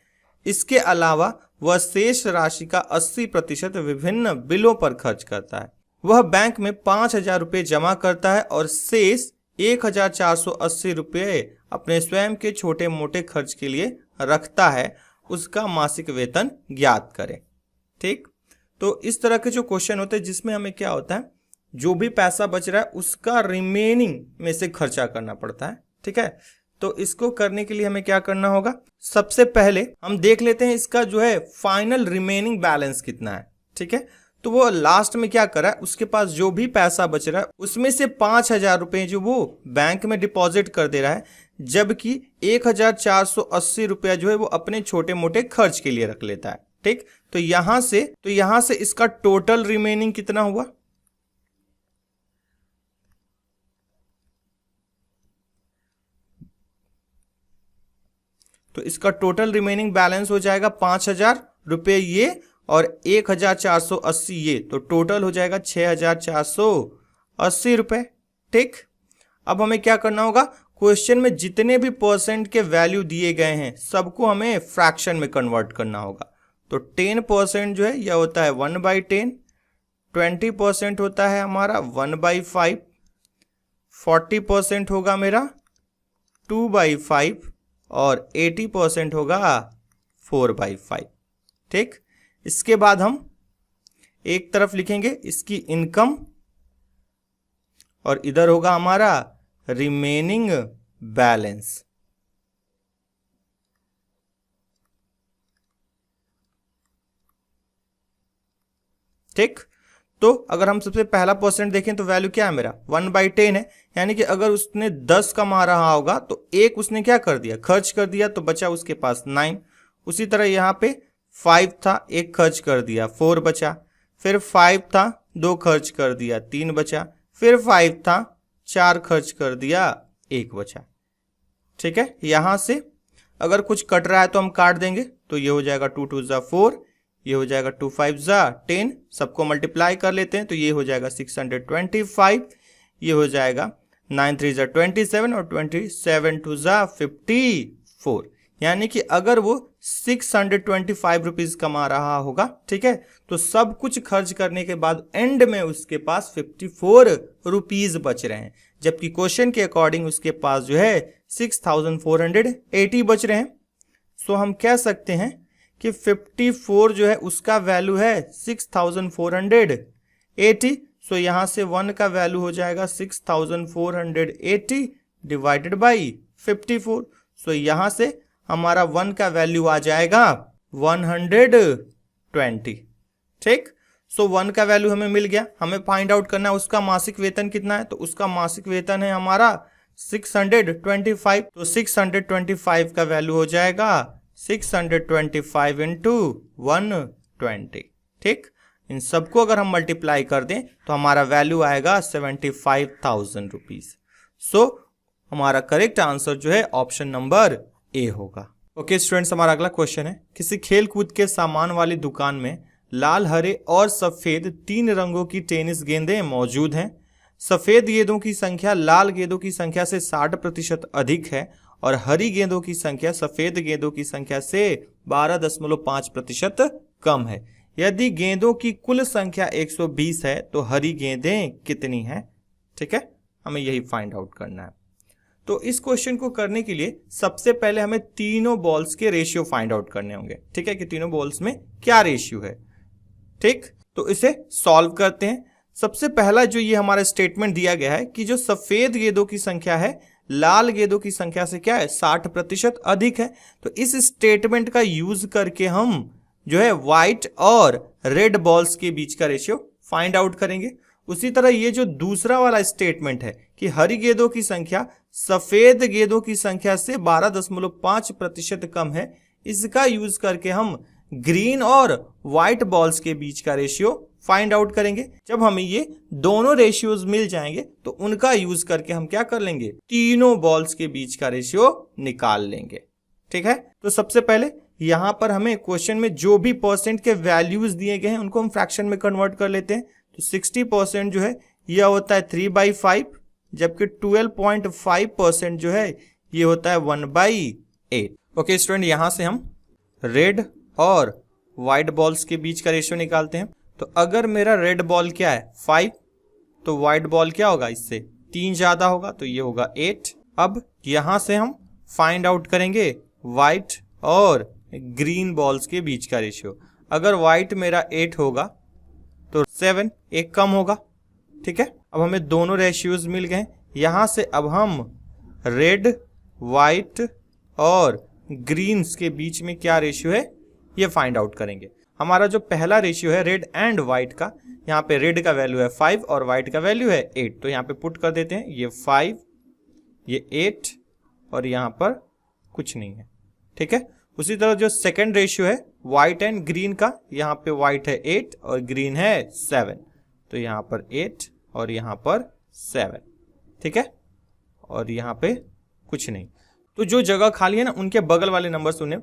इसके अलावा वह शेष राशि का 80% विभिन्न बिलों पर खर्च करता है। वह बैंक में 5,000 रुपये जमा करता है और शेष 1480 रुपये अपने स्वयं के छोटे मोटे खर्च के लिए रखता है, उसका मासिक वेतन ज्ञात करें। ठीक, तो इस तरह के जो क्वेश्चन होते हैं जिसमें हमें क्या होता है, जो भी पैसा बच रहा है उसका रिमेनिंग में से खर्चा करना पड़ता है। ठीक है, तो इसको करने के लिए हमें क्या करना होगा, सबसे पहले हम देख लेते हैं इसका जो है फाइनल रिमेनिंग बैलेंस कितना है। ठीक है, तो वो लास्ट में क्या करा है, उसके पास जो भी पैसा बच रहा है उसमें से 5,000 रुपए जो वो बैंक में डिपॉजिट कर दे रहा है, जबकि 1,480 रुपया जो है वो अपने छोटे मोटे खर्च के लिए रख लेता है। ठीक, तो यहां से इसका टोटल रिमेनिंग कितना हुआ, तो इसका टोटल रिमेनिंग बैलेंस हो जाएगा 5,000 रुपये ये और 1,480 ये, तो टोटल हो जाएगा 6,480 रुपये। ठीक, अब हमें क्या करना होगा, क्वेश्चन में जितने भी परसेंट के वैल्यू दिए गए हैं सबको हमें फ्रैक्शन में कन्वर्ट करना होगा। तो 10% जो है यह होता है 1/10, 20% होता है हमारा 1/5, 40% होगा मेरा 2/5 और 80% होगा 4/5। ठीक, इसके बाद हम एक तरफ लिखेंगे इसकी इनकम और इधर होगा हमारा रिमेनिंग बैलेंस। ठीक, तो अगर हम सबसे पहला परसेंट देखें तो वैल्यू क्या है मेरा 1/10 है, यानी कि अगर उसने 10 कमा रहा होगा तो एक उसने क्या कर दिया, खर्च कर दिया, तो बचा उसके पास 9। उसी तरह यहाँ पे 5 था, एक खर्च कर दिया, 4 बचा, फिर 5 था, 2 खर्च कर दिया, 3 बचा, फिर 5 था, 4 खर्च कर दिया, 1 बचा। ठीक है, यहां से अगर कुछ कट रहा है तो हम काट देंगे, तो ये हो जाएगा 2 2 ज़ा 4, ये हो जाएगा 2 5 ज़ा 10, सबको मल्टीप्लाई कर लेते हैं तो ये हो जाएगा 625, ये हो जाएगा 9 3 ज़ा 27 और 27 2 ज़ा 54, यानी कि अगर वो 625 रुपीज कमा रहा होगा, ठीक है, तो सब कुछ खर्च करने के बाद एंड में उसके पास 54 रुपीज बच रहे हैं, जबकि क्वेश्चन के अकॉर्डिंग उसके पास जो है 6,480 बच रहे हैं। सो हम कह सकते हैं कि 54 जो है उसका वैल्यू है 6,480। सो यहां से 1 का वैल्यू हो जाएगा 6,480 डिवाइडेड बाई 54। सो यहां से हमारा 1 का वैल्यू आ जाएगा 120। ठीक, सो 1 का वैल्यू हमें मिल गया। हमें फाइंड आउट करना है उसका मासिक वेतन कितना है, तो उसका मासिक वेतन है हमारा 625। तो 625 का वैल्यू हो जाएगा 625 इंटू 120। ठीक, इन सबको अगर हम मल्टीप्लाई कर दें तो हमारा वैल्यू आएगा 75,000 रुपीज। सो हमारा करेक्ट आंसर जो है ऑप्शन नंबर ए होगा। ओके स्टूडेंट्स, हमारा अगला क्वेश्चन है, किसी खेल कूद के सामान वाली दुकान में लाल, हरे और सफेद 3 रंगों की टेनिस गेंदें मौजूद हैं। सफेद गेंदों की संख्या लाल गेंदों की संख्या से 60% अधिक है और हरी गेंदों की संख्या सफेद गेंदों की संख्या से 12.5% कम है। यदि गेंदों की कुल संख्या 120 है तो हरी गेंदें कितनी हैं? ठीक है, हमें यही फाइंड आउट करना है। तो इस क्वेश्चन को करने के लिए सबसे पहले हमें तीनों बॉल्स के रेशियो फाइंड आउट करने होंगे। ठीक है, कि तीनों बॉल्स में क्या रेशियो है। ठीक, तो इसे सॉल्व करते हैं। सबसे पहला जो ये हमारा स्टेटमेंट दिया गया है कि जो सफेद गेंदों की संख्या है लाल गेंदों की संख्या से क्या है 60% अधिक है, तो इस स्टेटमेंट का यूज करके हम जो है व्हाइट और रेड बॉल्स के बीच का रेशियो फाइंड आउट करेंगे। उसी तरह ये जो दूसरा वाला स्टेटमेंट है कि हरी गेंदों की संख्या सफेद गेंदों की संख्या से 12.5% कम है, इसका यूज करके हम ग्रीन और व्हाइट बॉल्स के बीच का रेशियो फाइंड आउट करेंगे। जब हमें ये दोनों रेशियोज मिल जाएंगे तो उनका यूज करके हम क्या कर लेंगे, तीनों बॉल्स के बीच का रेशियो निकाल लेंगे। ठीक है, तो सबसे पहले यहां पर हमें क्वेश्चन में जो भी परसेंट के वैल्यूज दिए गए हैं उनको हम फ्रैक्शन में कन्वर्ट कर लेते हैं। तो 60% जो है यह होता है 3/5, जबकि 12.5% जो है ये होता है 1/8। ओके स्टूडेंट, यहां से हम रेड और व्हाइट बॉल्स के बीच का रेशियो निकालते हैं। तो अगर मेरा रेड बॉल क्या है 5, तो व्हाइट बॉल क्या होगा इससे 3 ज्यादा होगा तो ये होगा 8। अब यहां से हम फाइंड आउट करेंगे व्हाइट और ग्रीन बॉल्स के बीच का रेशियो। अगर व्हाइट मेरा 8 होगा तो 7 एक कम होगा, ठीक है। अब हमें दोनों रेशियोज मिल गए। यहां से अब हम रेड, व्हाइट और ग्रीन्स के बीच में क्या रेशियो है ये फाइंड आउट करेंगे। हमारा जो पहला रेशियो है रेड एंड व्हाइट का, यहाँ पे रेड का वैल्यू है 5 और व्हाइट का वैल्यू है 8, तो यहाँ पे पुट कर देते हैं। ये 5, ये 8 और यहाँ पर कुछ नहीं है, ठीक है। उसी तरह जो सेकंड रेशियो है व्हाइट एंड ग्रीन का, यहाँ पे व्हाइट है 8 और ग्रीन है 7, तो यहाँ पर 8 और यहाँ पर 7, ठीक है। और यहाँ पे कुछ नहीं, तो जो जगह खाली है ना उनके बगल वाले नंबर से उन्हें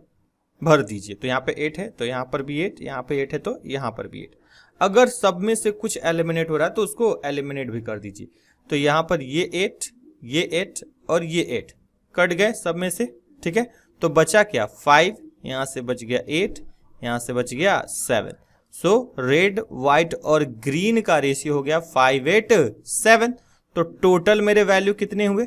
भर दीजिए। तो यहाँ पे 8 है तो यहाँ पर भी 8, यहाँ पे 8 है तो यहाँ पर भी 8। अगर सब में से कुछ एलिमिनेट हो रहा है तो उसको एलिमिनेट भी कर दीजिए। तो यहाँ पर ये 8, ये 8 और ये 8 कट गए सब में से, ठीक है। तो बचा क्या 5, यहाँ से बच गया 8, यहाँ से बच गया 7। सो रेड, व्हाइट और ग्रीन का रेशियो हो गया 5, 8, 7। तो टोटल मेरे वैल्यू कितने हुए,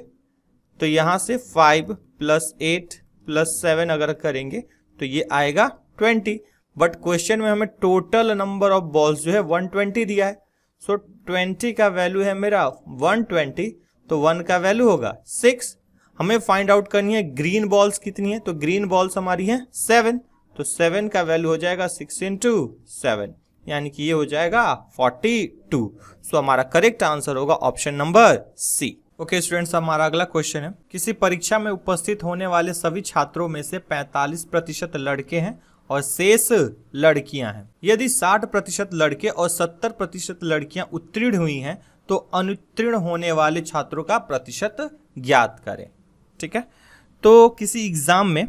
तो यहाँ से 5 + 8 + 7 अगर करेंगे तो ये आएगा 20। बट क्वेश्चन में हमें टोटल नंबर ऑफ बॉल्स जो है 120 दिया है। सो 20 का वैल्यू है मेरा 120, तो 1 का वैल्यू होगा 6। हमें फाइंड आउट करनी है ग्रीन बॉल्स कितनी है, तो ग्रीन बॉल्स हमारी है 7, तो 7 का वैल्यू हो जाएगा 6 × 7, यानी कि ये हो जाएगा 42। सो हमारा करेक्ट आंसर होगा option number C. Okay students, हमारा अगला क्वेश्चन है, किसी परीक्षा में उपस्थित होने वाले सभी छात्रों में से 45% लड़के हैं और शेष लड़कियां हैं। यदि 60% लड़के और 70% लड़कियां उत्तीर्ण हुई हैं तो अनुत्तीर्ण होने वाले छात्रों का प्रतिशत ज्ञात करें, ठीक है। तो किसी एग्जाम में,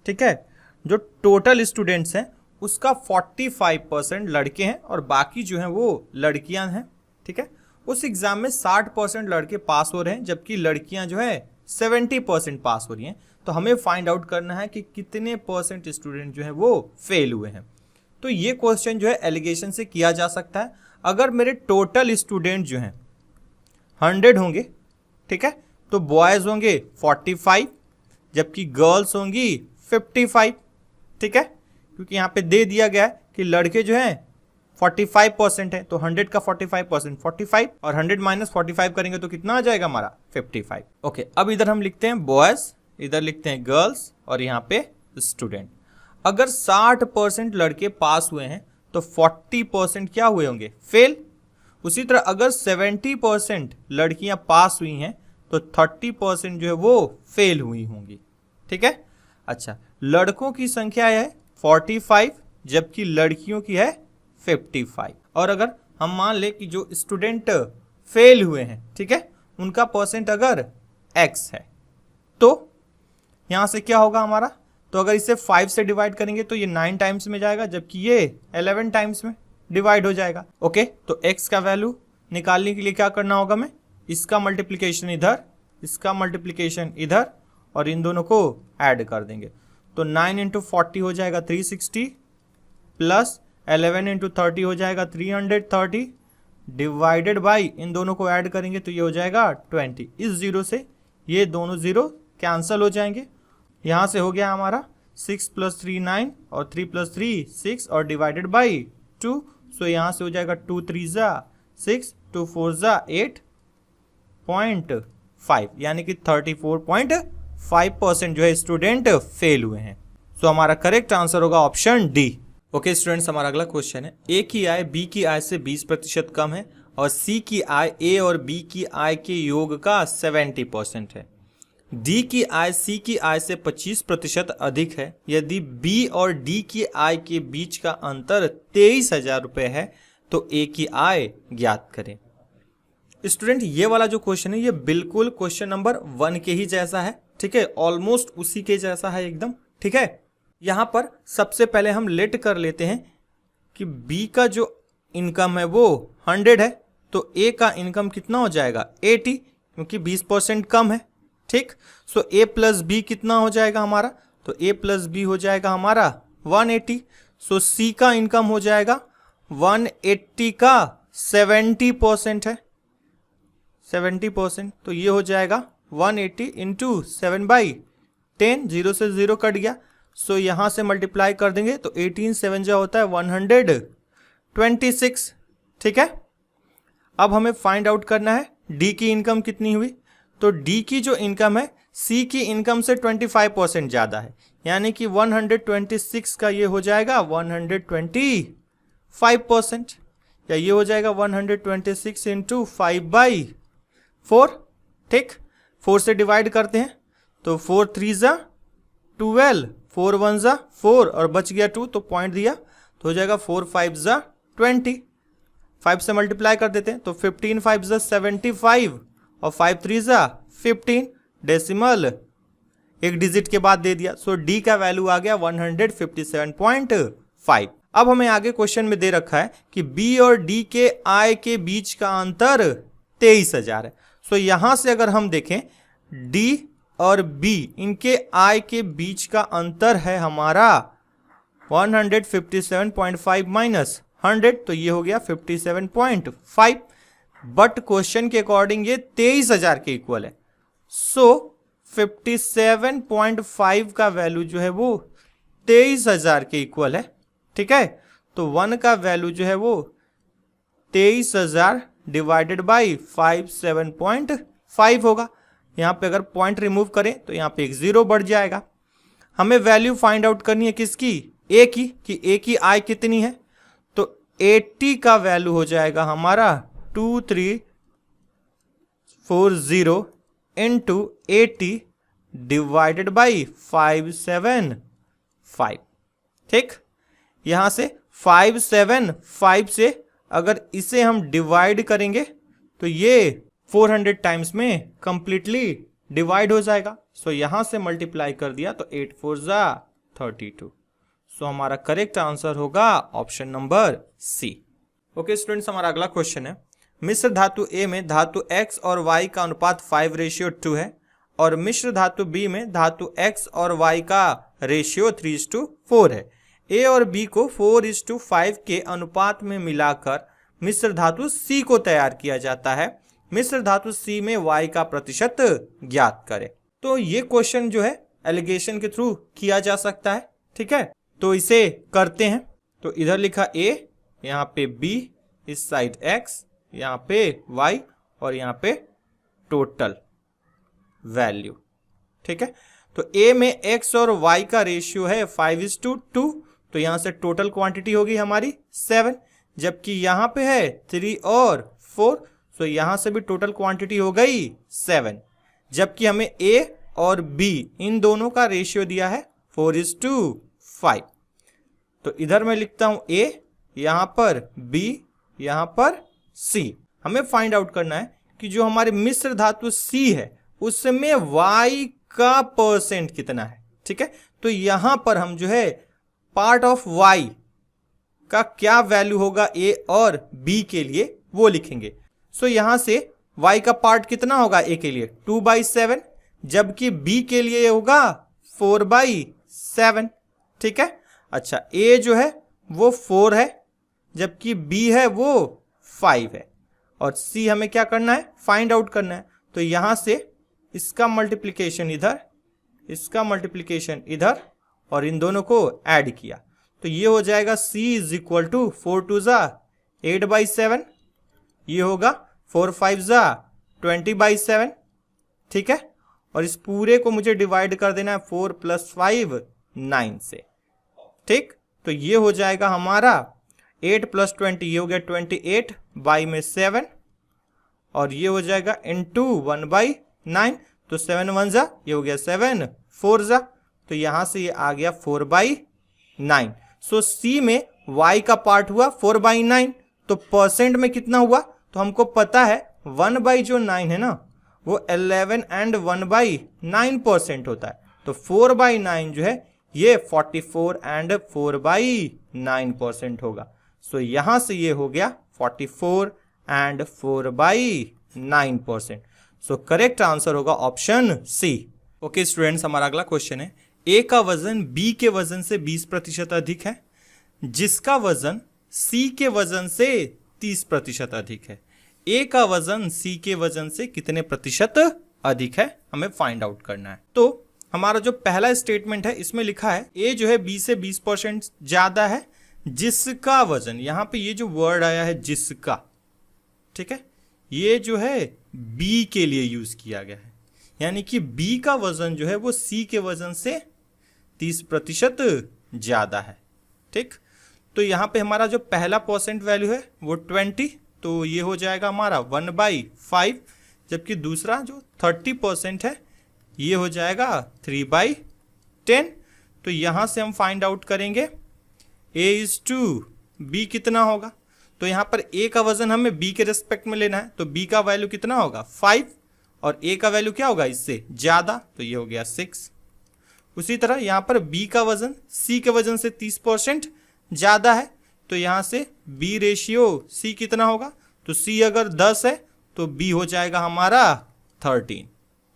ठीक है, जो टोटल स्टूडेंट्स हैं उसका 45% लड़के हैं और बाकी जो हैं वो लड़कियां हैं, ठीक है। उस एग्जाम में 60% लड़के पास हो रहे हैं जबकि लड़कियां जो है 70% पास हो रही हैं। तो हमें फाइंड आउट करना है कि कितने परसेंट स्टूडेंट जो है वो फेल हुए हैं। तो ये क्वेश्चन जो है एलिगेशन से किया जा सकता है। अगर मेरे टोटल स्टूडेंट जो हैं 100 होंगे, ठीक है, तो बॉयज होंगे 45 जबकि गर्ल्स होंगी 55, ठीक है, क्योंकि यहाँ पे दे दिया गया है कि लड़के जो हैं 45% है, तो 100 का 45% 45 और 100 - 45 करेंगे तो कितना आ जाएगा हमारा 55। ओके, अब इधर हम लिखते हैं बॉयज, इधर लिखते हैं गर्ल्स और यहाँ पे स्टूडेंट। अगर 60% लड़के पास हुए हैं तो 40% क्या हुए होंगे, फेल। उसी तरह अगर 70% लड़कियां पास हुई हैं तो 30% जो है वो फेल हुई होंगी, ठीक है। अच्छा, लड़कों की संख्या है 45 जबकि लड़कियों की है 55। और अगर हम मान ले कि जो स्टूडेंट फेल हुए हैं, ठीक है, उनका परसेंट अगर x है तो यहां से क्या होगा हमारा, तो अगर इसे 5 से डिवाइड करेंगे तो ये 9 टाइम्स में जाएगा जबकि ये 11 टाइम्स में डिवाइड हो जाएगा। ओके, तो x का वैल्यू निकालने के लिए क्या करना होगा, मैं इसका मल्टीप्लिकेशन इधर, इसका मल्टीप्लिकेशन इधर और इन दोनों को ऐड कर देंगे। तो 9 × 40 हो जाएगा 360 प्लस 11 × 30 हो जाएगा 330 डिवाइडेड बाई इन दोनों को ऐड करेंगे तो ये हो जाएगा 20। इस जीरो से ये दोनों जीरो कैंसिल हो जाएंगे। यहाँ से हो गया हमारा 6 + 3 9 और 3 + 3 6 और डिवाइडेड बाई 2। सो यहाँ से हो जाएगा 2 3 6 2 4 8.5, यानी कि 34.5% जो है स्टूडेंट फेल हुए हैं। सो हमारा करेक्ट आंसर होगा ऑप्शन डी। ओके स्टूडेंट्स, हमारा अगला क्वेश्चन है, ए की आय बी की आय से 20% कम है और सी की आय ए और बी की आय के योग का 70% है। डी की आय सी की आय से 25% अधिक है। यदि बी और डी की आय के बीच का अंतर 23,000 रुपये है तो ए की आय ज्ञात करें। स्टूडेंट, ये वाला जो क्वेश्चन है ये बिल्कुल क्वेश्चन नंबर 1 के ही जैसा है, ठीक है, ऑलमोस्ट उसी के जैसा है एकदम, ठीक है। यहाँ पर सबसे पहले हम लेट कर लेते हैं कि बी का जो इनकम है वो 100 है तो ए का इनकम कितना हो जाएगा 80, क्योंकि 20% कम है, ठीक। सो ए प्लस बी कितना हो जाएगा हमारा, तो ए प्लस बी हो जाएगा हमारा 180। सो सी का इनकम हो जाएगा 180 का 70% है। 70%, तो ये हो जाएगा 180 इंटू 7/10, 0 से 0 कट गया। सो यहाँ से मल्टीप्लाई कर देंगे तो 18 7 जा होता है 126। ठीक है, अब हमें फाइंड आउट करना है डी की इनकम कितनी हुई। तो डी की जो इनकम है सी की इनकम से 25% ज़्यादा है, यानी कि 126 का ये हो जाएगा 125%, या ये हो जाएगा 126 इंटू 5/4। ठीक, 4 से डिवाइड करते हैं तो 4 3 जा 12, 4 1 जा 4 और बच गया 2 तो पॉइंट दिया तो हो जाएगा 4 5 जा 20। 5 से मल्टीप्लाई कर देते हैं तो 15 5 जा 75 और 5 3 जा 15, डेसिमल एक डिजिट के बाद दे दिया। सो डी का वैल्यू आ गया 157.5। अब हमें आगे क्वेश्चन में दे रखा है कि बी और डी के आय के बीच का अंतर 23,000 है। सो यहां से अगर हम देखें डी और बी इनके आय के बीच का अंतर है हमारा 157.5 माइनस 100, तो ये हो गया 57.5। बट क्वेश्चन के अकॉर्डिंग ये 23,000 के इक्वल है। सो 57.5 का वैल्यू जो है वो 23,000 के इक्वल है। ठीक है, तो 1 का वैल्यू जो है वो 23,000 डिवाइडेड बाई 57.5 होगा। यहाँ पे अगर पॉइंट रिमूव करें तो यहाँ पे एक 0 बढ़ जाएगा। हमें वैल्यू फाइंड आउट करनी है किसकी, ए की, कि ए की आय कितनी है। तो 80 का वैल्यू हो जाएगा हमारा 2340 इंटू 80 डिवाइडेड बाई 575। ठीक, यहां से 575 से अगर इसे हम डिवाइड करेंगे तो ये 400 टाइम्स में कंप्लीटली डिवाइड हो जाएगा। सो यहां से मल्टीप्लाई कर दिया तो 8 4 जा 32। सो हमारा करेक्ट आंसर होगा option number C. Okay students, हमारा अगला क्वेश्चन है मिश्र धातु ए में धातु x और y का अनुपात 5:2 है और मिश्र धातु b में धातु x और y का रेशियो 3:4 है। a और b को 4:5 के अनुपात में मिलाकर मिश्र धातु c को तैयार किया जाता है। मिश्र धातु c में y का प्रतिशत ज्ञात करें। तो ये क्वेश्चन जो है एलिगेशन के थ्रू किया जा सकता है। ठीक है, तो इसे करते हैं। तो इधर लिखा a, यहाँ पे b, इस साइड x, यहाँ पे y और यहाँ पे टोटल वैल्यू। ठीक है, तो a में x और y का रेशियो है 5:2, तो यहाँ से टोटल क्वांटिटी होगी हमारी 7, जबकि यहाँ पे है 3 और 4, तो यहाँ से भी टोटल क्वांटिटी हो गई 7, जबकि हमें a और b इन दोनों का रेशियो दिया है 4:5। तो इधर मैं लिखता हूं a, यहाँ पर b, यहाँ पर c। हमें फाइंड आउट करना है कि जो हमारे मिश्र धातु c है उसमें y का परसेंट कितना है। ठीक है, तो यहां पर हम जो है पार्ट ऑफ y का क्या वैल्यू होगा a और b के लिए वो लिखेंगे। सो यहां से y का पार्ट कितना होगा a के लिए 2/7, जबकि b के लिए होगा 4/7। ठीक है, अच्छा a जो है वो 4 है, जबकि b है वो 5 है, और c हमें क्या करना है, फाइंड आउट करना है। तो यहां से इसका मल्टीप्लिकेशन इधर, इसका मल्टीप्लिकेशन इधर, और इन दोनों को ऐड किया तो ये हो जाएगा c इज इक्वल टू 4 2 जा 8/7, ये होगा 4 5 जा 20/7। ठीक है, और इस पूरे को मुझे डिवाइड कर देना है 4 + 5 9 से। ठीक, तो ये हो जाएगा हमारा 8 + 20, ये हो गया 28 बाई में 7, और ये हो जाएगा इंटू 1/9, तो 7 1 जा, ये हो गया 7 4 जा, तो यहां से ये आ गया 4/9। सो c में y का पार्ट हुआ 4/9, तो परसेंट में कितना हुआ, तो हमको पता है 1/9 है ना वो 11 एंड 1/9% होता है, तो 4/9 जो है ये 44 एंड 4/9% होगा। सो यहां से ये हो गया 44 एंड 4/9%। सो करेक्ट आंसर होगा ऑप्शन सी। ओके स्टूडेंट्स, हमारा अगला क्वेश्चन है ए का वजन बी के वजन से 20% अधिक है, जिसका वजन सी के वजन से 30% अधिक है। ए का वजन सी के वजन से कितने प्रतिशत अधिक है, हमें फाइंड आउट करना है। तो हमारा जो पहला स्टेटमेंट है इसमें लिखा है ए जो है बी से 20% ज्यादा है, जिसका वजन, यहां पे ये जो वर्ड आया है जिसका, ठीक है, ये जो है बी के लिए यूज किया गया है, यानी कि बी का वजन जो है वो सी के वजन से 30% ज्यादा है। ठीक, तो यहां पे हमारा जो पहला परसेंट वैल्यू है वो 20, तो ये हो जाएगा हमारा 1/5, जबकि दूसरा जो 30% है ये हो जाएगा 3/10। तो यहां से हम फाइंड आउट करेंगे A/B कितना होगा। तो यहां पर A का वजन हमें B के रिस्पेक्ट में लेना है, तो B का वैल्यू कितना होगा 5, और A का वैल्यू क्या होगा इससे ज्यादा, तो ये हो गया 6। उसी तरह यहां पर B का वजन C के वजन से 30% ज्यादा है, तो यहां से B/C कितना होगा, तो C अगर 10 है तो B हो जाएगा हमारा 13।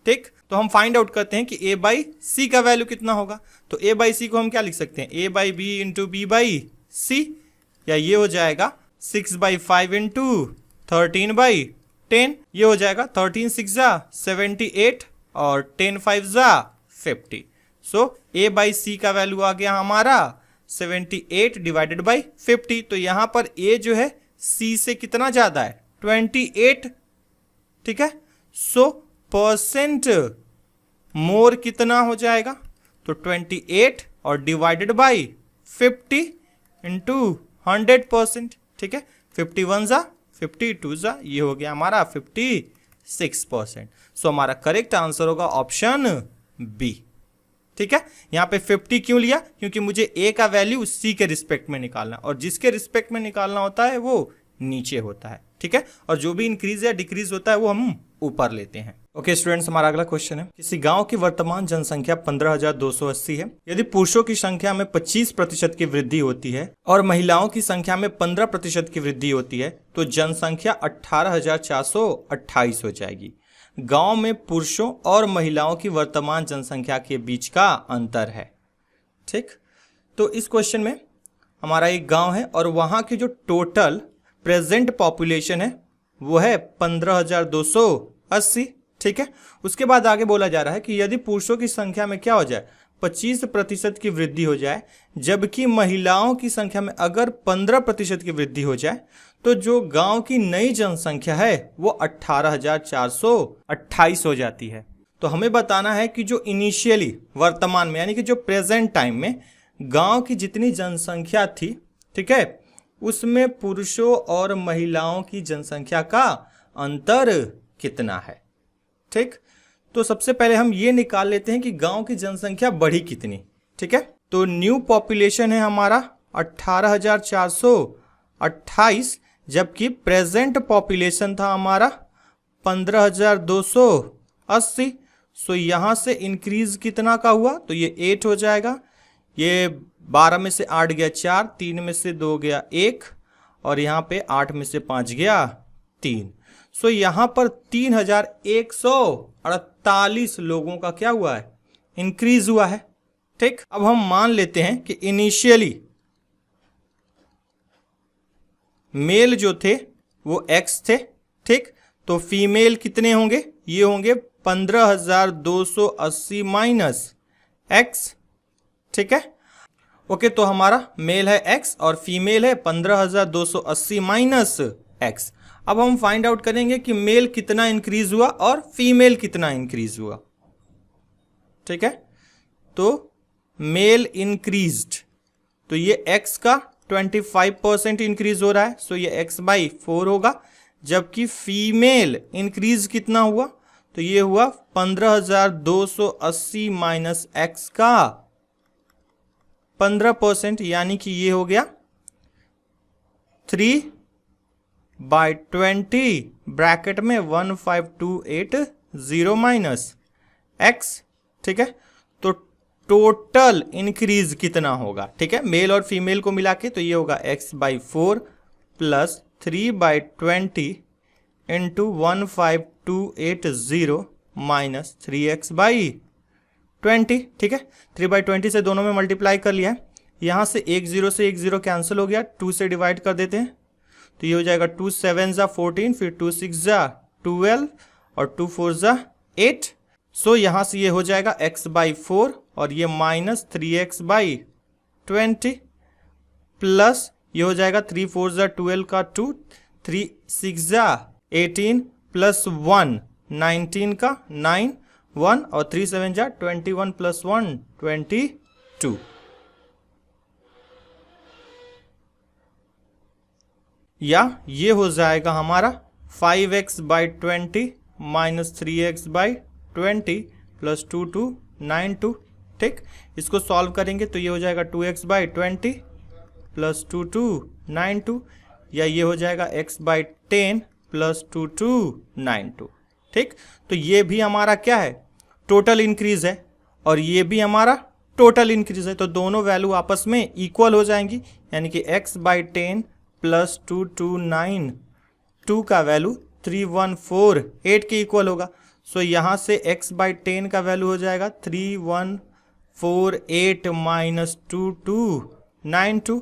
ठीक, तो हम फाइंड आउट करते हैं कि A/C का वैल्यू कितना होगा। तो A/C को हम क्या लिख सकते हैं, A/B इंटू B/C, या ये हो जाएगा 6/5 इंटू 13/10, ये हो जाएगा 13×6 = 78 और 10×5 = 50। सो A/C का वैल्यू आ गया हमारा 78 डिवाइडेड बाई 50। तो यहां पर A जो है C से कितना ज्यादा है 28, ठीक है। सो परसेंट मोर कितना हो जाएगा, तो 28 और डिवाइडेड बाई 50 इंटू 100%, ठीक है। 51 ज़ा 52 ज़ा, ये हो गया हमारा 56%। सो हमारा करेक्ट आंसर होगा ऑप्शन बी। ठीक है, यहाँ पे 50 क्यों लिया, क्योंकि मुझे A का वैल्यू C के रिस्पेक्ट में निकालना, और जिसके रिस्पेक्ट में निकालना होता है वो नीचे होता है, ठीक है, और जो भी इंक्रीज या डिक्रीज होता है वो हम ऊपर लेते हैं। ओके स्टूडेंट्स, हमारा अगला क्वेश्चन है, किसी गांव की वर्तमान जनसंख्या 15,280 है। यदि पुरुषों की संख्या में 25% की वृद्धि होती है और महिलाओं की संख्या में 15% की वृद्धि होती है, तो जनसंख्या 18,428 हो जाएगी। गांव में पुरुषों और महिलाओं की वर्तमान जनसंख्या के बीच का अंतर है। ठीक, तो इस क्वेश्चन में हमारा एक गांव है और वहां की जो टोटल प्रेजेंट पॉपुलेशन है वो है 15,280। ठीक है, उसके बाद आगे बोला जा रहा है कि यदि पुरुषों की संख्या में क्या हो जाए 25% की वृद्धि हो जाए, जबकि महिलाओं की संख्या में अगर 15% की वृद्धि हो जाए, तो जो गांव की नई जनसंख्या है वो 18,428 हो जाती है। तो हमें बताना है कि जो इनिशियली वर्तमान में, यानी कि जो प्रेजेंट टाइम में गांव की जितनी जनसंख्या थी, ठीक है, उसमें पुरुषों और महिलाओं की जनसंख्या का अंतर कितना है। ठीक, तो सबसे पहले हम ये निकाल लेते हैं कि गांव की जनसंख्या बढ़ी कितनी। ठीक है, तो न्यू पॉपुलेशन है हमारा 18,428, जबकि प्रेजेंट पॉपुलेशन था हमारा 15,280। सो यहां से इंक्रीज कितना का हुआ, तो ये 8 हो जाएगा, ये 12 में से 8 गया 4, 3 में से 2 गया 1, और यहाँ पे 8 में से 5 गया 3। सो यहाँ पर 3,148 लोगों का क्या हुआ है, इंक्रीज हुआ है। ठीक, अब हम मान लेते हैं कि इनिशियली मेल जो थे वो x थे। ठीक, तो फीमेल कितने होंगे, ये होंगे 15,280 माइनस x। ठीक है, ओके, तो हमारा मेल है x और फीमेल है 15,280 माइनस x। अब हम फाइंड आउट करेंगे कि मेल कितना इंक्रीज हुआ और फीमेल कितना इंक्रीज हुआ। ठीक है, तो मेल इंक्रीज्ड, तो ये x का 25% इंक्रीज हो रहा है, सो ये x/4 होगा, जबकि फीमेल इंक्रीज कितना हुआ, तो ये हुआ 15,280 माइनस x का 15%, यानी कि ये हो गया 3/20 ब्रैकेट में 15,280 माइनस x। ठीक है, तो टोटल इंक्रीज कितना होगा, ठीक है, मेल और फीमेल को मिला के, तो ये होगा x/4 plus 3/20 into 15,280 minus 3x/20। ठीक है, 3/20 से दोनों में मल्टीप्लाई कर लिया है, यहां से 1 0 से 1 0 कैंसिल हो गया, 2 से डिवाइड कर देते हैं, तो ये हो जाएगा 2 7 जा 14, फिर 2 6 जा 12 और 2 4 जा 8। सो यहाँ से ये हो जाएगा x/4 और ये -3x/20 प्लस ये हो जाएगा 3 4 जा 12 का 2, 3 6 जा 18 प्लस 1 19 का 9 1 और 3 7 जा 21 प्लस 1 22। या ये हो जाएगा हमारा 5x/20 माइनस 3x/20 प्लस 2292। ठीक, इसको सॉल्व करेंगे तो ये हो जाएगा 2x/20 प्लस 2292, या ये हो जाएगा x/10 प्लस 2292। ठीक, तो ये भी हमारा क्या है, टोटल इंक्रीज है और ये भी हमारा टोटल इंक्रीज है, तो दोनों वैल्यू आपस में इक्वल हो जाएंगी, यानी कि x/10 प्लस 2292 का वैल्यू 3148 के इक्वल होगा। सो यहाँ से x/10 का वैल्यू हो जाएगा 3148 माइनस 2292,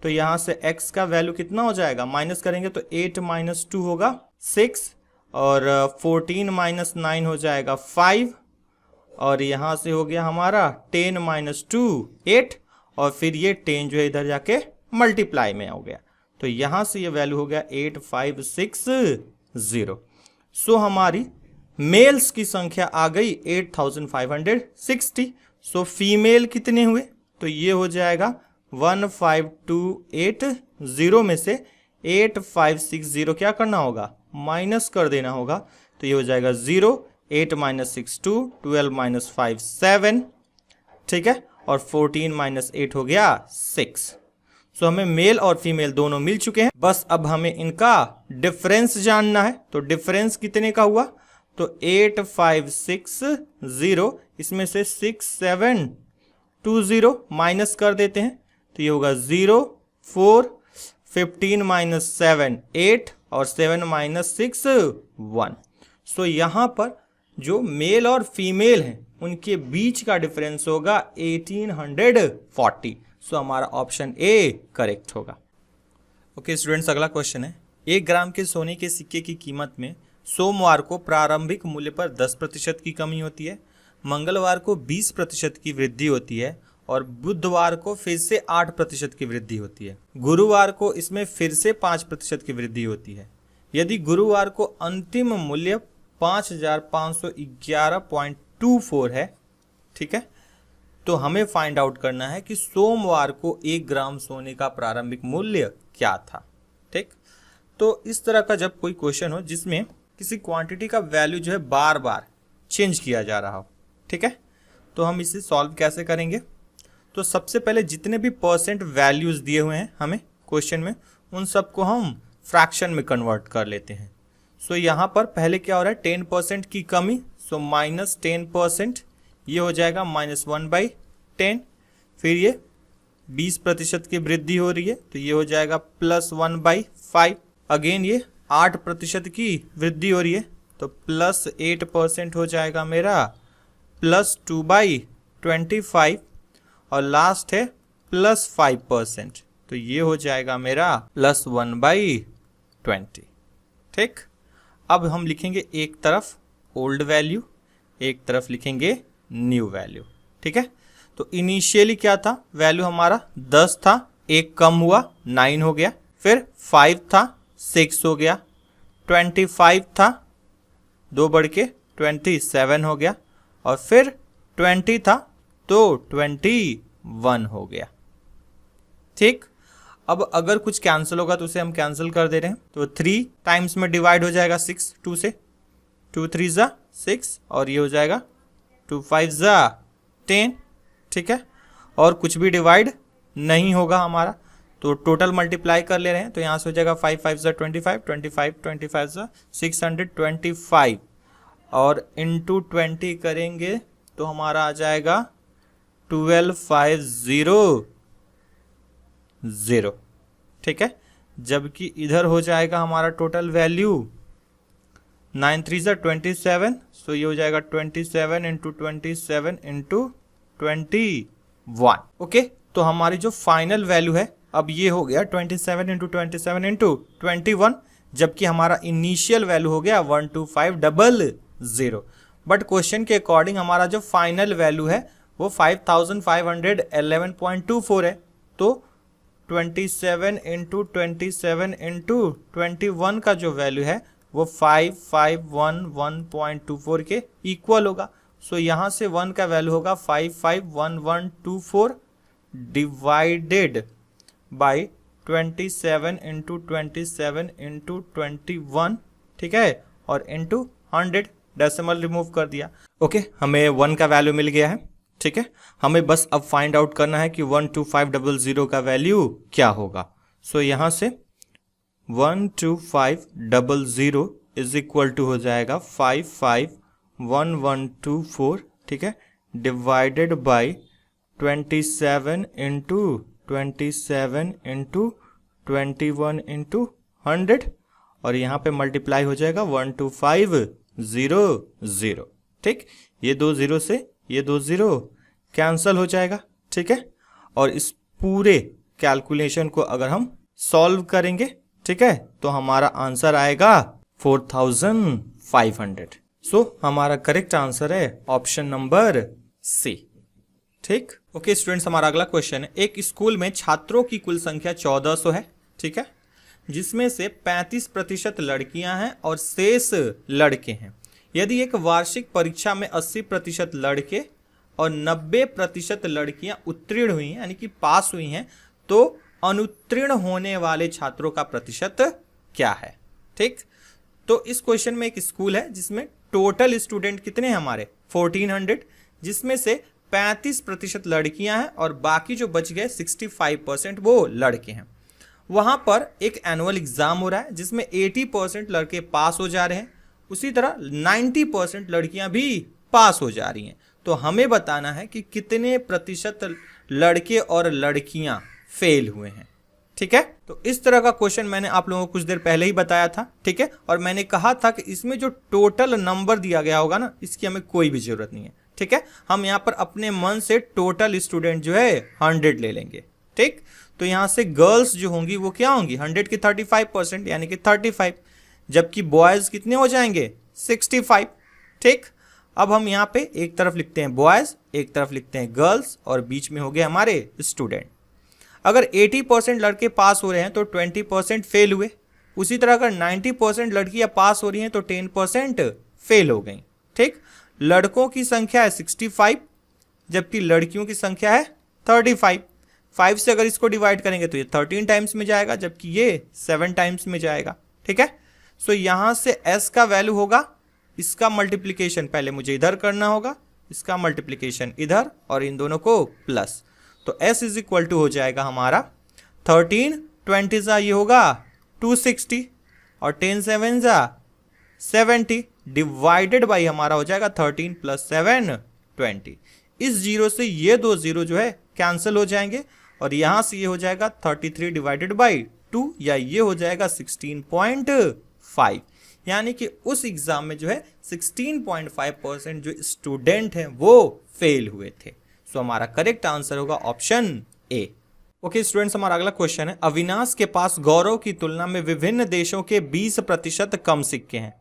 तो यहाँ से x का वैल्यू कितना हो जाएगा, माइनस करेंगे तो 8 माइनस 2 होगा 6 और 14 माइनस 9 हो जाएगा 5 और यहाँ से हो गया हमारा 10 माइनस 2 8 और फिर ये 10 जो है इधर जाके मल्टीप्लाई में हो गया, तो यहाँ से ये वैल्यू हो गया 8560। सो हमारी मेल्स की संख्या आ गई 8560। सो फीमेल कितने हुए, तो ये हो जाएगा 15280 में से 8560 क्या करना होगा, माइनस कर देना होगा, तो ये हो जाएगा 0 8 माइनस 6 2 12 माइनस 5 7, ठीक है, और 14 माइनस 8 हो गया 6। सो हमें मेल और फीमेल दोनों मिल चुके हैं, बस अब हमें इनका डिफरेंस जानना है। तो डिफरेंस कितने का हुआ, तो 8560, इसमें से 6720 माइनस कर देते हैं, तो ये होगा 0 4 15 माइनस 7 8 और 7 माइनस 6 1। सो यहाँ पर जो मेल और फीमेल हैं उनके बीच का डिफरेंस होगा 1840। सो हमारा ऑप्शन ए करेक्ट होगा। ओके स्टूडेंट्स, अगला क्वेश्चन है, 1 ग्राम के सोने के सिक्के की कीमत में सोमवार को प्रारंभिक मूल्य पर 10% की कमी होती है, मंगलवार को 20% की वृद्धि होती है और बुधवार को फिर से 8% की वृद्धि होती है। गुरुवार को इसमें फिर से 5% की वृद्धि होती है। यदि गुरुवार को अंतिम मूल्य 5511.24 है, ठीक है, तो हमें फाइंड आउट करना है कि सोमवार को 1 ग्राम सोने का प्रारंभिक मूल्य क्या था। ठीक, तो इस तरह का जब कोई क्वेश्चन हो जिसमें किसी क्वांटिटी का वैल्यू जो है बार बार चेंज किया जा रहा हो, ठीक है, तो हम इसे सॉल्व कैसे करेंगे। तो सबसे पहले जितने भी परसेंट वैल्यूज दिए हुए हैं हमें क्वेश्चन में, उन सबको हम फ्रैक्शन में कन्वर्ट कर लेते हैं। सो यहाँ पर पहले क्या हो रहा है, 10% की कमी, सो माइनस 10%, ये हो जाएगा -1/10। फिर ये 20% की वृद्धि हो रही है, तो ये हो जाएगा +1/5। अगेन ये 8% की वृद्धि हो रही है, तो +8% हो जाएगा मेरा +2/25 और लास्ट है +5%, तो ये हो जाएगा मेरा +1/20। ठीक, अब हम लिखेंगे एक तरफ ओल्ड वैल्यू, एक तरफ लिखेंगे न्यू वैल्यू। ठीक है, तो इनिशियली क्या था, वैल्यू हमारा 10 था, एक कम हुआ 9 हो गया, फिर 5 था 6 हो गया, 25 था 2 बढ़ के 27 हो गया, और फिर 20 था तो 21 हो गया। ठीक, अब अगर कुछ कैंसिल होगा तो उसे हम कैंसिल कर दे रहे हैं, तो 3 टाइम्स में डिवाइड हो जाएगा 6 2 से, 2 3 जा 6 और ये हो जाएगा 2 5 जा 10। ठीक है, और कुछ भी डिवाइड नहीं होगा हमारा, तो टोटल मल्टीप्लाई कर ले रहे हैं, तो यहाँ से हो जाएगा 5 5 जा 25 25 25 जा 625 और इंटू 20 करेंगे तो हमारा आ जाएगा 12500। ठीक है, जबकि इधर हो जाएगा हमारा टोटल वैल्यू 9 3 जा 27, सो ये हो जाएगा 27 इंटू 27 इंटू 21। ओके, तो हमारी जो फाइनल वैल्यू है अब ये हो गया 27 इंटू 27 इंटू 21, जबकि हमारा इनिशियल वैल्यू हो गया 12500। बट क्वेश्चन के अकॉर्डिंग हमारा जो फाइनल वैल्यू है वो 5511.24 है। तो 27 इंटू 27 इंटू 21 का जो वैल्यू है वो 5511.24 के इक्वल होगा। सो यहाँ से 1 का वैल्यू होगा 551124 डिवाइडेड बाई 27 इंटू 27 इंटू 21, ठीक है, और इंटू 100, डेसिमल रिमूव कर दिया। ओके, हमें 1 का वैल्यू मिल गया है, ठीक है। हमें बस अब फाइंड आउट करना है कि 12500 का वैल्यू क्या होगा। सो यहाँ से 12500 इज इक्वल टू हो जाएगा 551124, ठीक है, divided by 27 into 27 into 21 into 100, और यहाँ पे मल्टीप्लाई हो जाएगा 12500, ठीक। ये 2 0 से ये 2 0 कैंसल हो जाएगा, ठीक है। और इस पूरे कैलकुलेशन को अगर हम सॉल्व करेंगे, ठीक है, तो हमारा आंसर आएगा 4500। सो हमारा करेक्ट आंसर है ऑप्शन नंबर सी, ठीक। ओके स्टूडेंट्स, हमारा अगला क्वेश्चन है, एक स्कूल में छात्रों की कुल संख्या 1400 है, ठीक है, जिसमें से 35% लड़कियां हैं और शेष लड़के हैं। यदि एक वार्षिक परीक्षा में 80% लड़के और 90% लड़कियां उत्तीर्ण हुई हैं, यानी कि पास हुई हैं, तो अनुत्तीर्ण होने वाले छात्रों का प्रतिशत क्या है, ठीक। तो इस क्वेश्चन में एक स्कूल है जिसमें टोटल स्टूडेंट कितने हैं हमारे 1400, जिसमें से 35% लड़कियां हैं और बाकी जो बच गए 65% वो लड़के हैं। वहां पर एक एनुअल एग्जाम हो रहा है जिसमें 80% लड़के पास हो जा रहे हैं, उसी तरह 90% लड़कियां भी पास हो जा रही हैं। तो हमें बताना है कि कितने प्रतिशत लड़के और लड़कियां फेल हुए हैं, ठीक है। तो इस तरह का क्वेश्चन मैंने आप लोगों को कुछ देर पहले ही बताया था, ठीक है, और मैंने कहा था कि इसमें जो टोटल नंबर दिया गया होगा ना, इसकी हमें कोई भी जरूरत नहीं है, ठीक है। हम यहाँ पर अपने मन से टोटल स्टूडेंट जो है 100 ले लेंगे, ठीक। तो यहाँ से गर्ल्स जो होंगी वो क्या होंगी 100 की 35%, यानी कि 35, जबकि बॉयज कितने हो जाएंगे 65, ठीक। अब हम यहाँ पे एक तरफ लिखते हैं बॉयज, एक तरफ लिखते हैं गर्ल्स, और बीच में हो गए हमारे स्टूडेंट। अगर 80% लड़के पास हो रहे हैं तो 20% फेल हुए, उसी तरह अगर 90% लड़कियां पास हो रही हैं तो 10% फेल हो गई, ठीक। लड़कों की संख्या है 65, जबकि लड़कियों की संख्या है 35। 5 से अगर इसको डिवाइड करेंगे तो ये 13 टाइम्स में जाएगा, जबकि ये 7 टाइम्स में जाएगा, ठीक है। सो यहां से s का वैल्यू होगा, इसका मल्टीप्लीकेशन पहले मुझे इधर करना होगा, इसका मल्टीप्लीकेशन इधर, और इन दोनों को प्लस। तो s इज इक्वल टू हो जाएगा हमारा 13, 20 जा ये होगा 260, और 10 7 जा 70, डिवाइडेड बाई हमारा हो जाएगा 13 प्लस 7 20। इस जीरो से ये 2 जीरो जो है कैंसिल हो जाएंगे, और यहां से ये हो जाएगा 33 डिवाइडेड बाई 2, या ये हो जाएगा 16.5, यानी कि उस एग्जाम में जो है 16.5% जो स्टूडेंट हैं वो फेल हुए थे। सो हमारा करेक्ट आंसर होगा ऑप्शन ए। ओके स्टूडेंट्स, हमारा अगला क्वेश्चन है, अविनाश के पास गौरव की तुलना में विभिन्न देशों के 20% कम सिक्के हैं।